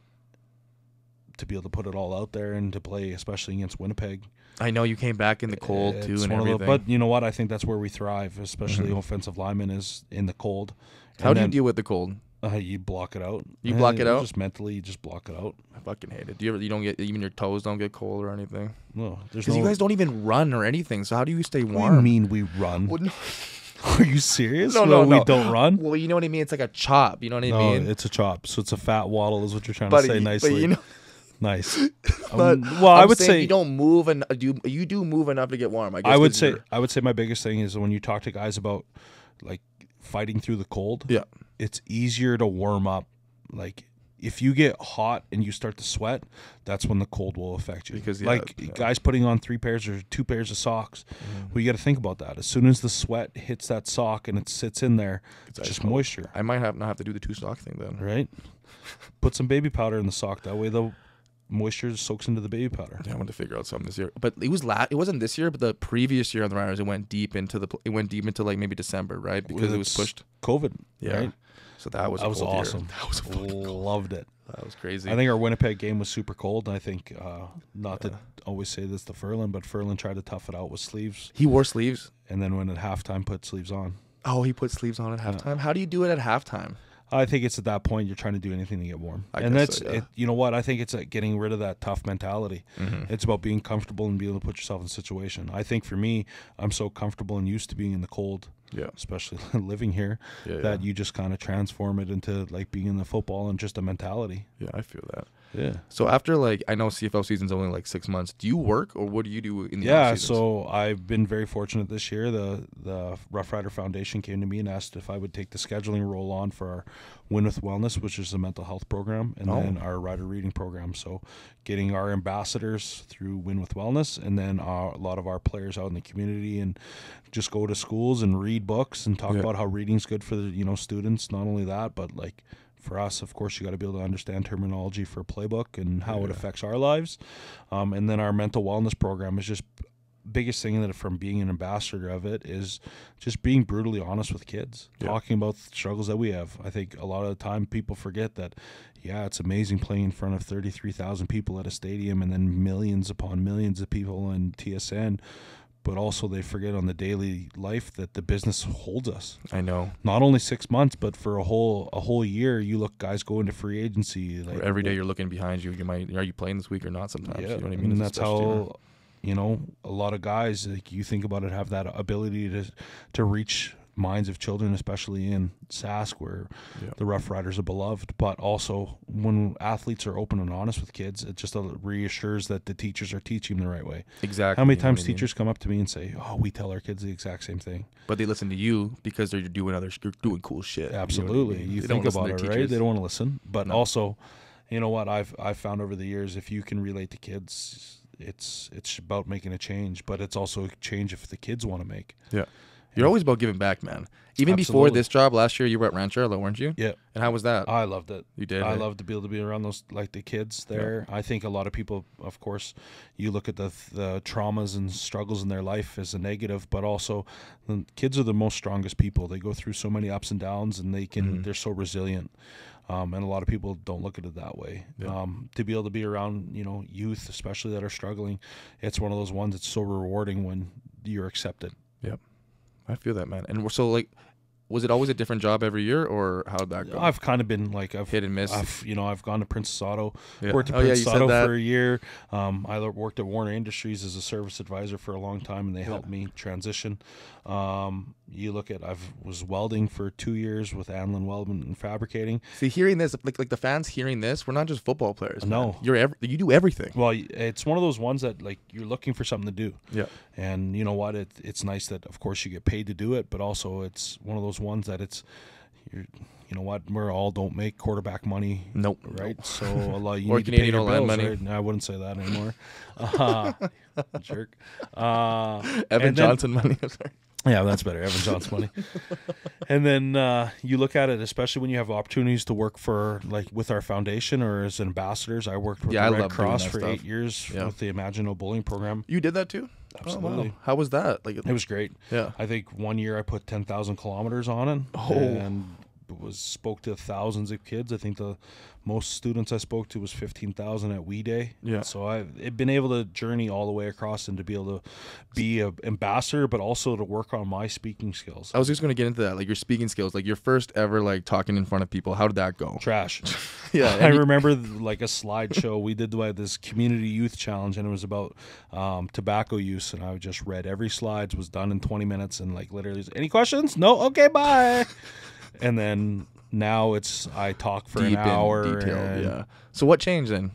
to be able to put it all out there and to play, especially against Winnipeg. I know you came back in the cold too and everything. But you know what? I think that's where we thrive, especially offensive linemen is in the cold. How do you deal with the cold? You block it out. You block it out? Just mentally, you just block it out. I fucking hate it. You don't get, even your toes don't get cold or anything? No. Because you guys don't even run or anything, so how do you stay warm? What do you mean we run? Well, no. Are you serious? No. We don't run? Well, you know what I mean? It's like a chop. You know what I mean? It's a chop. So it's a fat waddle is what you're trying to say nicely. But you know, nice. but well, I I'm would saying say you don't move, and you do move enough to get warm. I guess I would say my biggest thing is when you talk to guys about like fighting through the cold. Yeah. It's easier to warm up. Like if you get hot and you start to sweat, that's when the cold will affect you. Because guys putting on 3 pairs or 2 pairs of socks, well, you got to think about that. As soon as the sweat hits that sock and it sits in there, it's just moisture. I might not have to do the 2 sock thing then. Right? Put some baby powder in the sock. That way the moisture soaks into the baby powder. Yeah, I want to figure out something this year. But it wasn't this year, but the previous year on the Riders, it went deep into like maybe December, right? Because it was pushed. COVID, yeah. Right? So that was awesome. That was loved it. That was crazy. I think our Winnipeg game was super cold. I think not to always say this to Ferland, but Ferland tried to tough it out with sleeves. He wore sleeves, and then when at halftime put sleeves on. Oh, he put sleeves on at halftime. How do you do it at halftime? I think it's at that point you're trying to do anything to get warm. You know what? I think it's getting rid of that tough mentality. Mm-hmm. It's about being comfortable and being able to put yourself in a situation. I think for me, I'm so comfortable and used to being in the cold, especially living here, that you just kind of transform it into like being in the football and just a mentality. Yeah, I feel that. Yeah. So after I know CFL season's only like 6 months. Do you work or what do you do in the off seasons? So I've been very fortunate this year. The Roughrider Foundation came to me and asked if I would take the scheduling role on for our Win with Wellness, which is a mental health program, and then our Rider Reading program. So getting our ambassadors through Win with Wellness, and then a lot of our players out in the community and just go to schools and read books and talk about how reading's good for the students. Not only that, but like for us, of course, you got to be able to understand terminology for playbook and how it affects our lives. And then our mental wellness program is just biggest thing that from being an ambassador of it is just being brutally honest with kids, talking about the struggles that we have. I think a lot of the time people forget that, it's amazing playing in front of 33,000 people at a stadium and then millions upon millions of people in TSN. But also they forget on the daily life that the business holds us. I know. Not only 6 months, but for a whole year. You look guys go into free agency. Like every day you're looking behind you. Are you playing this week or not? Sometimes. Yeah, you know what I mean. And that's how a lot of guys, like you think about it, have that ability to reach minds of children, especially in Sask, where the Rough Riders are beloved. But also when athletes are open and honest with kids, it just reassures that the teachers are teaching them the right way. Exactly. How many times teachers come up to me and say, we tell our kids the exact same thing. But they listen to you because you're doing cool shit. Absolutely. You think about it, right? They don't want to listen. But also, you know what I've found over the years, if you can relate to kids, it's about making a change, but it's also a change if the kids want to make. Yeah. You're always about giving back, man. Even before this job last year, you were at Rancho, weren't you? Yeah. And how was that? I loved it. You did? I loved to be able to be around those, like the kids there. Yeah. I think a lot of people, of course, you look at the traumas and struggles in their life as a negative, but also the kids are the most strongest people. They go through so many ups and downs, and they're so resilient. And a lot of people don't look at it that way. Yeah. To be able to be around, youth, especially that are struggling, it's one of those ones that's so rewarding when you're accepted. Yep. I feel that, man. And so, was it always a different job every year, or how'd that go? I've kind of been I've hit and miss. I've gone to Princess Auto, worked at Princess Auto for a year. I worked at Warner Industries as a service advisor for a long time, and they helped me transition. You look at, was welding for 2 years with Anlin Weldment and Fabricating. See, hearing this, like the fans hearing this, we're not just football players. No, man. You do everything. Well, it's one of those ones that you're looking for something to do. Yeah. And you know what? It's nice that of course you get paid to do it, but also it's one of those ones that you know what? We all don't make quarterback money. Nope. Right. Nope. So a lot you or need Canadian to pay your bills, money. Right? No, I wouldn't say that anymore. Jerk. Evan Johnson money. I'm sorry. Yeah, that's better. Evan Johnson money. And then you look at it, especially when you have opportunities to work for with our foundation or as ambassadors. I worked with the Red Cross for 8 years with the Imagine No Bullying program. You did that too? Absolutely. Oh, wow. How was that? It was great. Yeah. I think 1 year I put 10,000 kilometers on it. And spoke to thousands of kids. I think the most students I spoke to was 15,000 at We Day. Yeah. So I've been able to journey all the way across and to be able to be an ambassador, but also to work on my speaking skills. I was just going to get into that, like your speaking skills, like your first ever like talking in front of people. How did that go? Trash. Yeah. I remember like a slideshow. We did this community youth challenge, and it was about tobacco use. And I just read every slide, was done in 20 minutes, and like literally, any questions? No? Okay, bye. And then now I talk for Deep an hour. and detailed, yeah. So what changed then?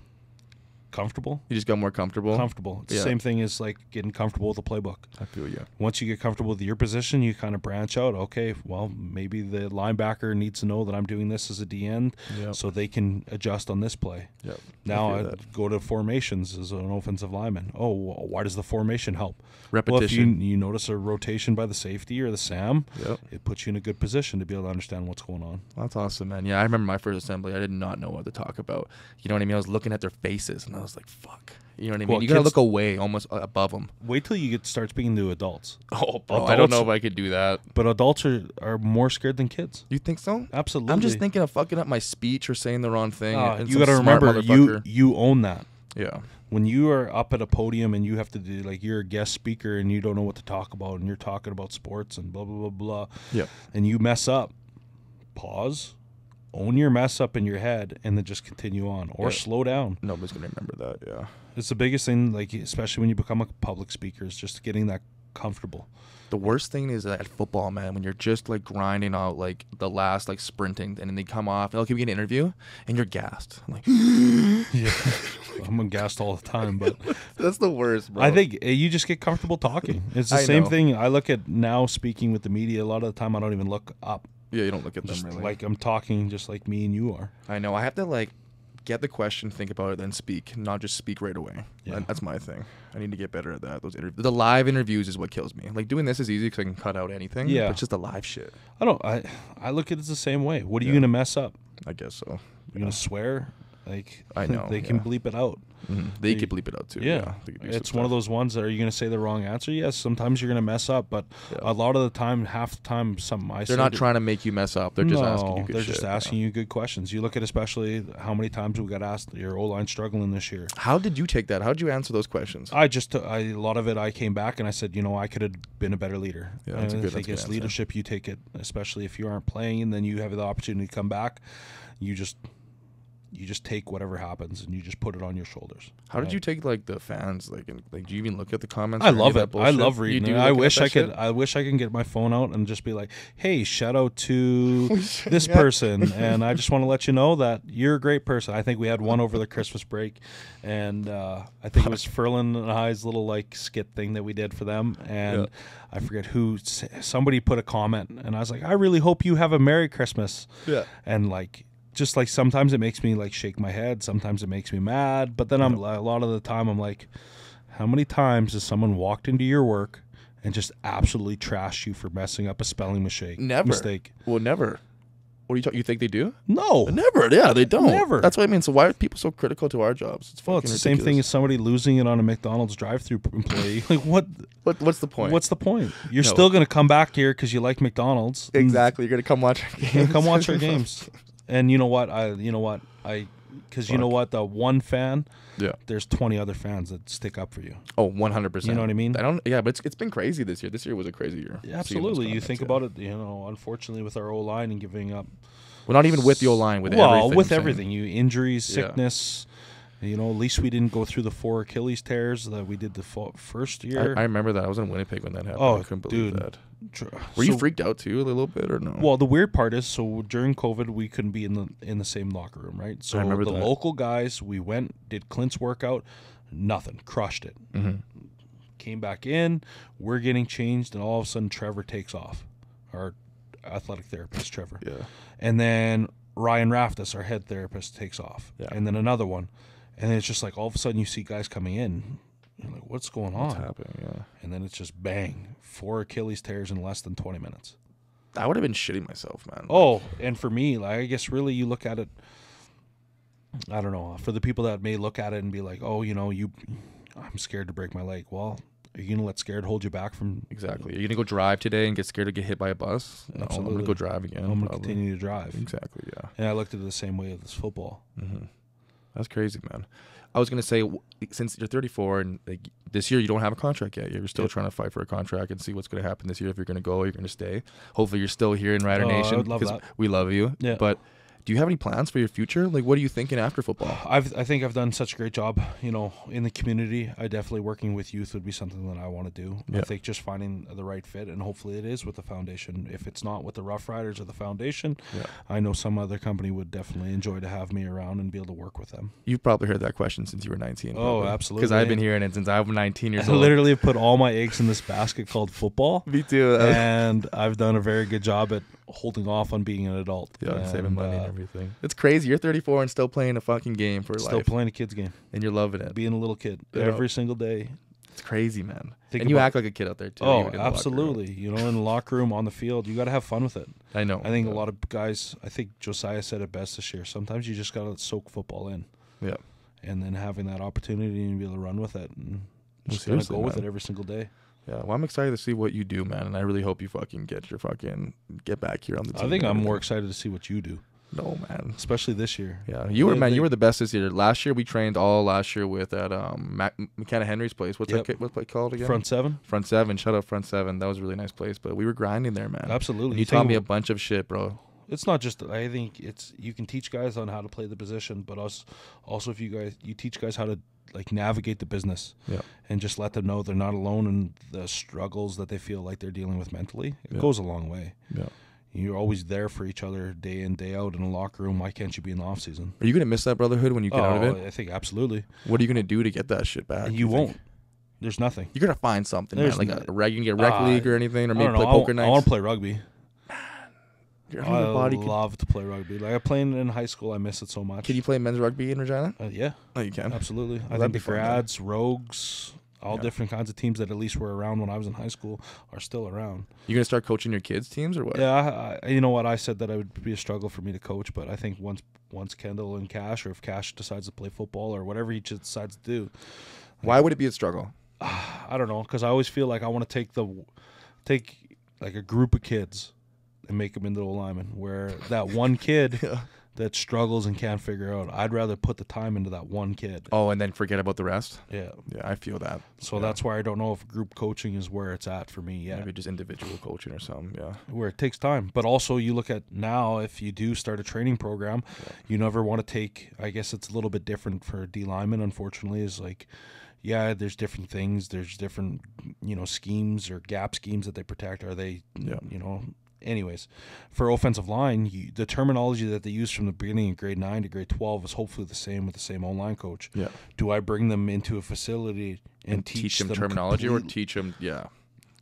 Comfortable. You just got more comfortable? Comfortable. It's the same thing as like getting comfortable with the playbook. I feel you. Once you get comfortable with your position, you kind of branch out. Okay, well, maybe the linebacker needs to know that I'm doing this as a D end, so they can adjust on this play. Yep. Now I go to formations as an offensive lineman. Oh, well, why does the formation help? Repetition. Well, if you notice a rotation by the safety or the SAM, yep, it puts you in a good position to be able to understand what's going on. That's awesome, man. Yeah, I remember my first assembly. I did not know what to talk about. You know what I mean? I was looking at their faces, and I was like, fuck. You know what I mean? Well, you got to look away, almost above them. Wait till you start speaking to adults. Oh, bro, I don't know if I could do that. But adults are more scared than kids. You think so? Absolutely. I'm just thinking of fucking up my speech or saying the wrong thing. You got to remember, you own that. Yeah. When you are up at a podium and you have to do, like, you're a guest speaker and you don't know what to talk about and you're talking about sports and blah, blah, blah, blah. Yeah. And you mess up, pause, own your mess up in your head, and then just continue on or slow down. Nobody's going to remember that, yeah. It's the biggest thing, like, especially when you become a public speaker, is just getting that comfortable. The worst thing is at football, man, when you're just like grinding out like the last like sprinting, and then they come off and they'll give you an interview and you're gassed. I'm like, yeah, I'm gassed all the time, but that's the worst, bro. I think you just get comfortable talking. It's the same thing. I look at now speaking with the media. A lot of the time, I don't even look up. Yeah, you don't look at them just really. Like I'm talking just like me and you are. I know. I have to like get the question, think about it, then speak, not just speak right away. Yeah. That's my thing. I need to get better at that. The live interviews is what kills me. Like doing this is easy because I can cut out anything. Yeah, but it's just the live shit. I look at it the same way. What are you gonna mess up? I guess so. You're gonna swear? Like I know they can bleep it out. Mm-hmm. They can bleep it out too. Yeah, it's one of those ones that are you going to say the wrong answer? Yes, sometimes you're going to mess up, but a lot of the time, half the time, they're not trying to make you mess up. They're just asking you good shit. They're just asking you good questions. You look at especially how many times we got asked, your O-line struggling this year. How did you take that? How did you answer those questions? A lot of it, I came back and I said, I could have been a better leader. Yeah, that's a good I think as leadership, you take it, especially if you aren't playing, and then you have the opportunity to come back. You just take whatever happens and you just put it on your shoulders. How did you take like the fans? Like do you even look at the comments? I love it. I love reading it. I wish I can get my phone out and just be like, hey, shout out to this person, and I just want to let you know that you're a great person. I think we had one over the Christmas break, and I think it was Ferlin and I's little like skit thing that we did for them, and I forget who. Somebody put a comment, and I was like, I really hope you have a Merry Christmas. Yeah, and like. Just like sometimes it makes me like shake my head. Sometimes it makes me mad. But then a lot of the time I'm like, how many times has someone walked into your work and just absolutely trashed you for messing up a spelling mistake? Mistake. Well, never. What do you think they do? No. Never. Yeah, they don't. Never. That's what I mean. So why are people so critical to our jobs? It's the same thing as somebody losing it on a McDonald's drive-through employee. Like what? What's the point? What's the point? You're still going to come back here because you like McDonald's. Exactly. You're going to come watch our games. Come watch our games. And you know what? Because you know what? The one fan, there's 20 other fans that stick up for you. Oh, 100%. You know what I mean? But it's been crazy this year. This year was a crazy year. Yeah, absolutely. You think about it, unfortunately with our O-line and giving up. Well, not even with the O-line, with everything. Well, with everything. Injuries, sickness. At least we didn't go through the 4 Achilles tears that we did the first year. I remember that. I was in Winnipeg when that happened. I couldn't believe that. Were you freaked out too a little bit or no? Well, the weird part is, during COVID, we couldn't be in the same locker room, right? So I remember the local guys, we went, did Clint's workout, nothing, crushed it. Mm-hmm. Came back in, we're getting changed, and all of a sudden Trevor takes off. Our athletic therapist, Trevor. Yeah. And then Ryan Raftis, our head therapist, takes off. Yeah. And then another one. And then it's just like all of a sudden you see guys coming in. You're like, what's going on? What's happening? Yeah. And then it's just bang, 4 Achilles tears in less than 20 minutes. I would have been shitting myself, man. Oh, and for me, like, I guess really you look at it, I don't know, for the people that may look at it and be like, oh, I'm scared to break my leg. Well, Are you going to let scared hold you back from... Exactly. Are you going to go drive today and get scared to get hit by a bus? No, Absolutely. I'm going to go drive again. I'm going to continue to drive. Exactly, yeah. And I looked at it the same way with this football. Mm-hmm. That's crazy, man. I was going to say, since you're 34 and like, this year you don't have a contract yet. You're still trying to fight for a contract and see what's going to happen this year, if you're going to go, you're going to stay. Hopefully you're still here in Rider Nation. I would love that. We love you. Yeah. But do you have any plans for your future? Like, what are you thinking after football? I think I've done such a great job, in the community. I definitely working with youth would be something that I want to do. Yeah. I think just finding the right fit, and hopefully it is with the foundation. If it's not with the Roughriders or the foundation, I know some other company would definitely enjoy to have me around and be able to work with them. You've probably heard that question since you were 19. Oh, absolutely. Because I've been hearing it since I was 19 years I old. literally have put all my eggs in this basket called football. Me too. And I've done a very good job at holding off on being an adult. Yeah, saving money and everything. It's crazy. You're 34 and still playing a fucking game for life. Still playing a kid's game. And you're loving it. Being a little kid every single day. It's crazy, man. And you act like a kid out there, too. Oh, absolutely. In the locker room, on the field, you got to have fun with it. I know. I think a lot of guys, I think Josiah said it best this year. Sometimes you just got to soak football in. Yeah. And then having that opportunity and be able to run with it and just go with it every single day. Yeah, well, I'm excited to see what you do, man, and I really hope you get back here on the team. I think I'm more excited to see what you do. No, man. Especially this year. Yeah, you were the best this year. Last year we trained all last year with at McKenna Henry's place. What's that called again? Front Seven. Front Seven. Shout out Front Seven. That was a really nice place, but we were grinding there, man. Absolutely. And you taught me a bunch of shit, bro. It's not just. I think you can teach guys on how to play the position, but also if you teach guys how to navigate the business, and just let them know they're not alone in the struggles that they feel like they're dealing with mentally. It goes a long way. Yeah, you're always there for each other day in, day out in a locker room. Why can't you be in the off season? Are you gonna miss that brotherhood when you get out of it? I think absolutely. What are you gonna do to get that shit back? You won't. There's nothing. You're gonna find something, man. Like you can get rec league or anything, or maybe play poker nights. I want to play rugby. I love to play rugby. I played in high school. I miss it so much. Can you play men's rugby in Regina? Yeah. Oh, you can? Absolutely. I think the grads, rogues, all different kinds of teams that at least were around when I was in high school are still around. You going to start coaching your kids' teams or what? Yeah. You know what? I said that it would be a struggle for me to coach, but I think once Kendall and Cash, or if Cash decides to play football or whatever he decides to do. Why would it be a struggle? I don't know, because I always feel like I want to take like a group of kids and make them into a lineman, where that one kid that struggles and can't figure out, I'd rather put the time into that one kid. Oh, and then forget about the rest? Yeah. Yeah, I feel that. So that's why I don't know if group coaching is where it's at for me yet. Maybe just individual coaching or something, yeah. Where it takes time. But also you look at now, if you do start a training program, you never want to take, I guess it's a little bit different for D linemen, unfortunately, is like, yeah, there's different things. There's different, schemes or gap schemes that they protect. Are they, anyways, for offensive line, the terminology that they use from the beginning of grade 9 to grade 12 is hopefully the same with the same O-line coach. Yeah. Do I bring them into a facility and teach them terminology or teach them? Yeah.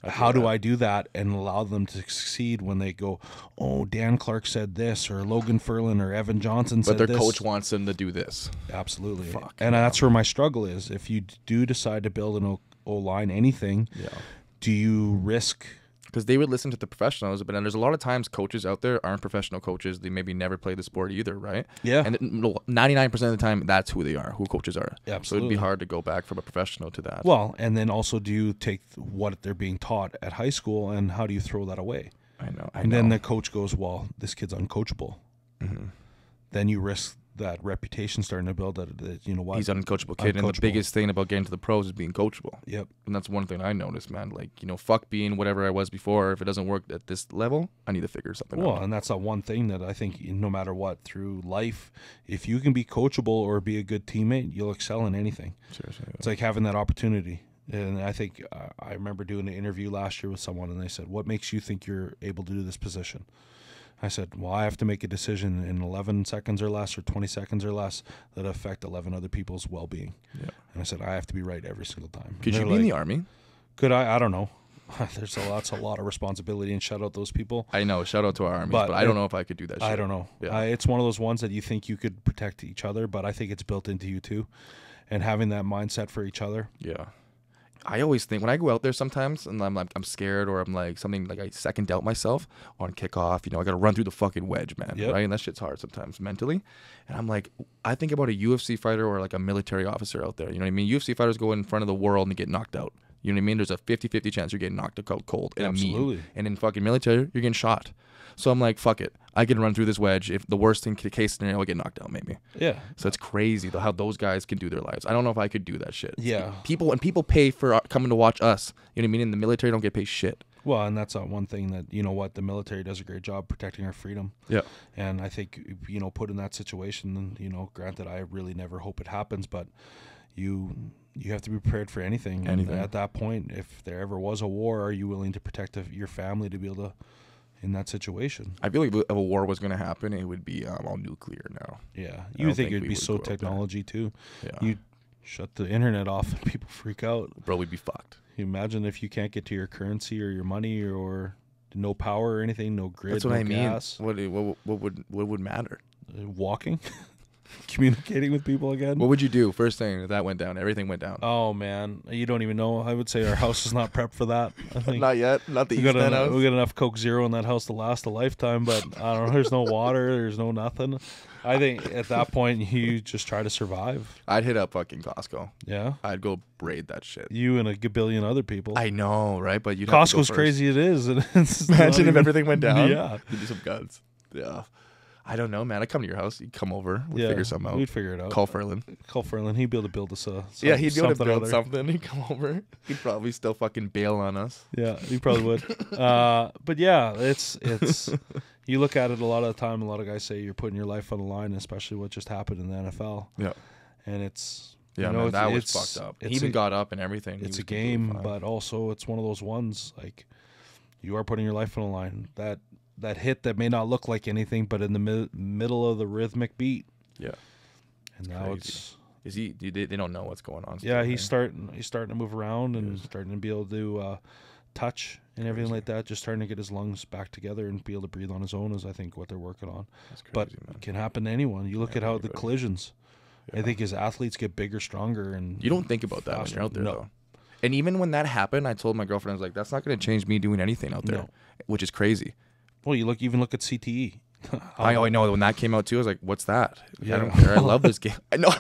How do I do that and allow them to succeed when they go, oh, Dan Clark said this, or Logan Ferlin or Evan Johnson said this. But their coach wants them to do this. Absolutely. That's where my struggle is. If you do decide to build an O-line, anything, do you risk... Because they would listen to the professionals, but then there's a lot of times coaches out there aren't professional coaches. They maybe never play the sport either, right? Yeah. And 99% of the time, that's who they are, who coaches are. Yeah, absolutely. So it'd be hard to go back from a professional to that. Well, and then also, do you take what they're being taught at high school, and how do you throw that away? I know. And then the coach goes, well, this kid's uncoachable. Mm-hmm. Then you risk that reputation starting to build that you know what, he's an uncoachable kid. And the biggest thing about getting to the pros is being coachable. Yep. And that's one thing I noticed, man. Like, fuck being whatever I was before. If it doesn't work at this level, I need to figure something out. Well, and that's that one thing that I think no matter what through life, if you can be coachable or be a good teammate, you'll excel in anything. Seriously, it's like having that opportunity. And I think I remember doing an interview last year with someone, and they said, what makes you think you're able to do this position? I said, well, I have to make a decision in 11 seconds or less or 20 seconds or less that affect 11 other people's well-being. Yeah. And I said, I have to be right every single time. Could you be in the Army? Could I? I don't know. There's a lot of responsibility, and shout out those people. I know. Shout out to our Armies, but I don't know if I could do that shit. I don't know. Yeah. It's one of those ones that you think you could protect each other, but I think it's built into you too. And having that mindset for each other. Yeah. I always think when I go out there sometimes and I'm scared, or I'm like something like I second doubt myself on kickoff, I got to run through the fucking wedge, man. Yep. Right. And that shit's hard sometimes mentally. And I'm like, I think about a UFC fighter or like a military officer out there. You know what I mean? UFC fighters go in front of the world and get knocked out. You know what I mean? There's a 50-50 chance you're getting knocked out cold in a Absolutely. mean. And in fucking military, you're getting shot. So I'm like, fuck it. I can run through this wedge. If the worst case scenario, I get knocked out maybe. Yeah. So it's crazy how those guys can do their lives. I don't know if I could do that shit. Yeah. People pay for coming to watch us. You know what I mean? In the military, don't get paid shit. Well, and that's one thing that, you know what, the military does a great job protecting our freedom. Yeah. And I think, you know, put in that situation, you know, granted, I really never hope it happens, but you have to be prepared for anything. And at that point, if there ever was a war, are you willing to protect your family to be able to, in that situation? I feel like if a war was going to happen, it would be all nuclear now. Yeah. You would think it would be so technology too. Yeah. You shut the internet off and people freak out. Bro, we'd be fucked. You imagine if you can't get to your currency or your money or no power or anything, no grid, That's what no I mean. gas. What would matter? Walking? Communicating with people again? What would you do? First thing if that went down, everything went down. Oh, man. You don't even know. I would say our house is not prepped for that. I think Not yet. Not the we got enough Coke Zero in that house to last a lifetime, but I don't know. There's no water. There's no nothing. I think at that point, you just try to survive. I'd hit up fucking Costco. Yeah? I'd go braid that shit. You and a gabillion other people. I know, right? But you'd Costco's have to go first. crazy it is. Imagine if everything went down. Yeah. You'd do some guns. Yeah. I don't know, man. I'd come to your house. You'd come over. We'd figure something out. We'd figure it out. Call Ferlin. He'd be able to build us He'd be able to build other. something. He'd come over. He'd probably still fucking bail on us. Yeah, he probably would. But yeah, it's you look at it a lot of the time. A lot of guys say you're putting your life on the line, especially what just happened in the NFL. Yeah, and it's man, that was fucked up. He even got up and everything. It's a game, but also it's one of those ones like you are putting your life on the line. That hit that may not look like anything, but in the middle of the rhythmic beat. Yeah, and now it's. Is he? They don't know what's going on. Yeah, he's starting to move around and starting to be able to touch and everything like that. Just starting to get his lungs back together and be able to breathe on his own is, I think, what they're working on. That's crazy, but man. It can happen to anyone. You look at how the collisions. Yeah. I think his athletes get bigger, stronger, and you don't think about that when you're out there, no. though. And even when that happened, I told my girlfriend, I was like, "That's not going to change me doing anything out there," which is crazy. Well, you look at CTE. I know when that came out too. I was like, "What's that?" Yeah. I don't care. I love this game. I know.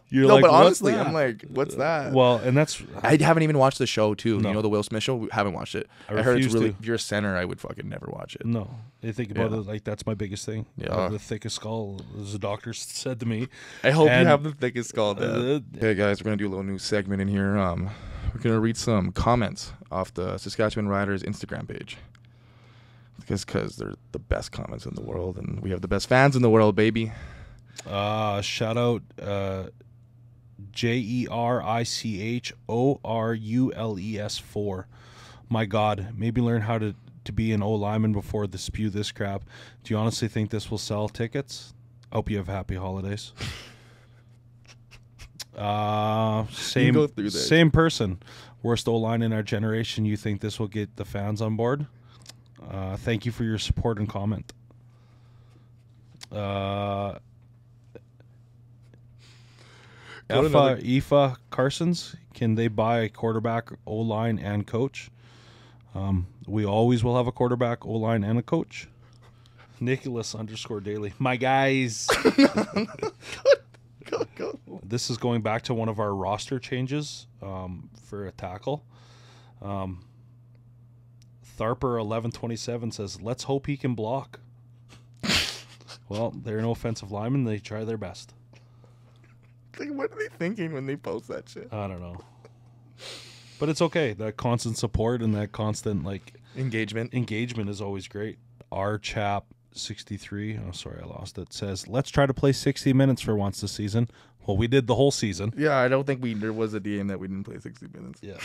You're no, like, but what's honestly, that? I'm like, "What's that?" Well, and that's I haven't even watched the show too. No. You know the Will Smith show? We haven't watched it. I heard it's really. If you're a center, I would fucking never watch it. No, I think about it like that's my biggest thing. Yeah, the thickest skull, as the doctor said to me. I hope you have the thickest skull, Dad. Hey guys, we're gonna do a little new segment in here. We're gonna read some comments off the Saskatchewan Riders Instagram page. Because they're the best comments in the world, and we have the best fans in the world, baby. Shout out JERICHORULES 4. My God, maybe learn how to be an O lineman before the spew this crap. Do you honestly think this will sell tickets? Hope you have happy holidays. Same person. Worst O line in our generation. You think this will get the fans on board? Thank you for your support and comment. Aoife Carsons, can they buy a quarterback, O-line, and coach? We always will have a quarterback, O-line, and a coach. Nicholas_Daily. My guys. Go. This is going back to one of our roster changes for a tackle. Tharper1127 says, let's hope he can block. Well, they're an offensive lineman. They try their best. What are they thinking when they post that shit? I don't know. But it's okay. That constant support and that constant engagement is always great. Our chap 63, oh sorry, I lost it, says, let's try to play 60 minutes for once this season. Well, we did the whole season. Yeah, I don't think there was a game that we didn't play 60 minutes. Yeah.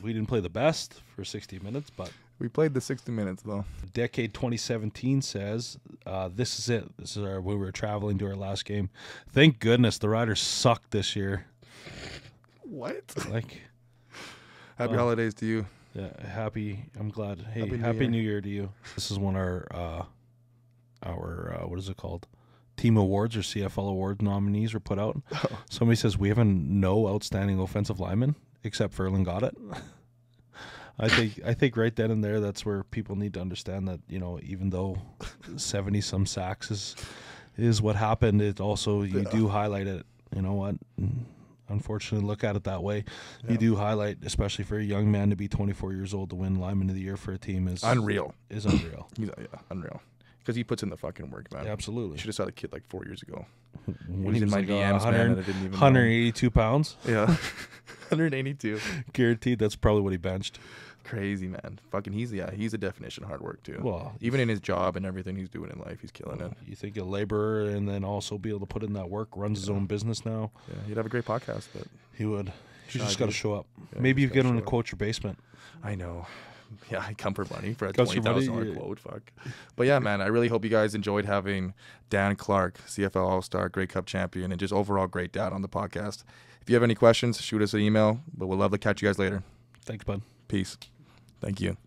We didn't play the best for 60 minutes, but we played the 60 minutes though. Decade 2017 says, this is it. This is we were traveling to our last game. Thank goodness the Riders sucked this year. What? Happy holidays to you. Yeah, I'm glad. Hey, happy New Year to you. This is one of our what is it called? Team awards or CFL award nominees were put out. Oh. Somebody says we have no outstanding offensive lineman except Ferlin got it. I think right then and there that's where people need to understand that, even though 70 some sacks is what happened, it also you do highlight it. You know what? unfortunately look at it that way. Yeah. You do highlight, especially for a young man to be 24 years old to win Lineman of the Year for a team is Unreal. Is unreal. Unreal. Because he puts in the fucking work, man. Yeah, absolutely. Should have saw the kid like 4 years ago. When He was in my DMs, man, and I didn't even know. 182 pounds. Yeah. 182. Guaranteed that's probably what he benched. Crazy, man. Fucking he's a definition of hard work too. Well, even in his job and everything he's doing in life, he's killing it. You think a laborer and then also be able to put in that work, runs his own business now. Yeah, he'd have a great podcast, but he would. He's just got to show up. Yeah, maybe you get him to quote your basement. I know. Yeah, I come for money for a Comes for money, $20,000 quote. Fuck. But yeah, man, I really hope you guys enjoyed having Dan Clark, CFL All-Star, Grey Cup champion, and just overall great dad on the podcast. If you have any questions, shoot us an email, but we'll love to catch you guys later. Thanks, bud. Peace. Thank you.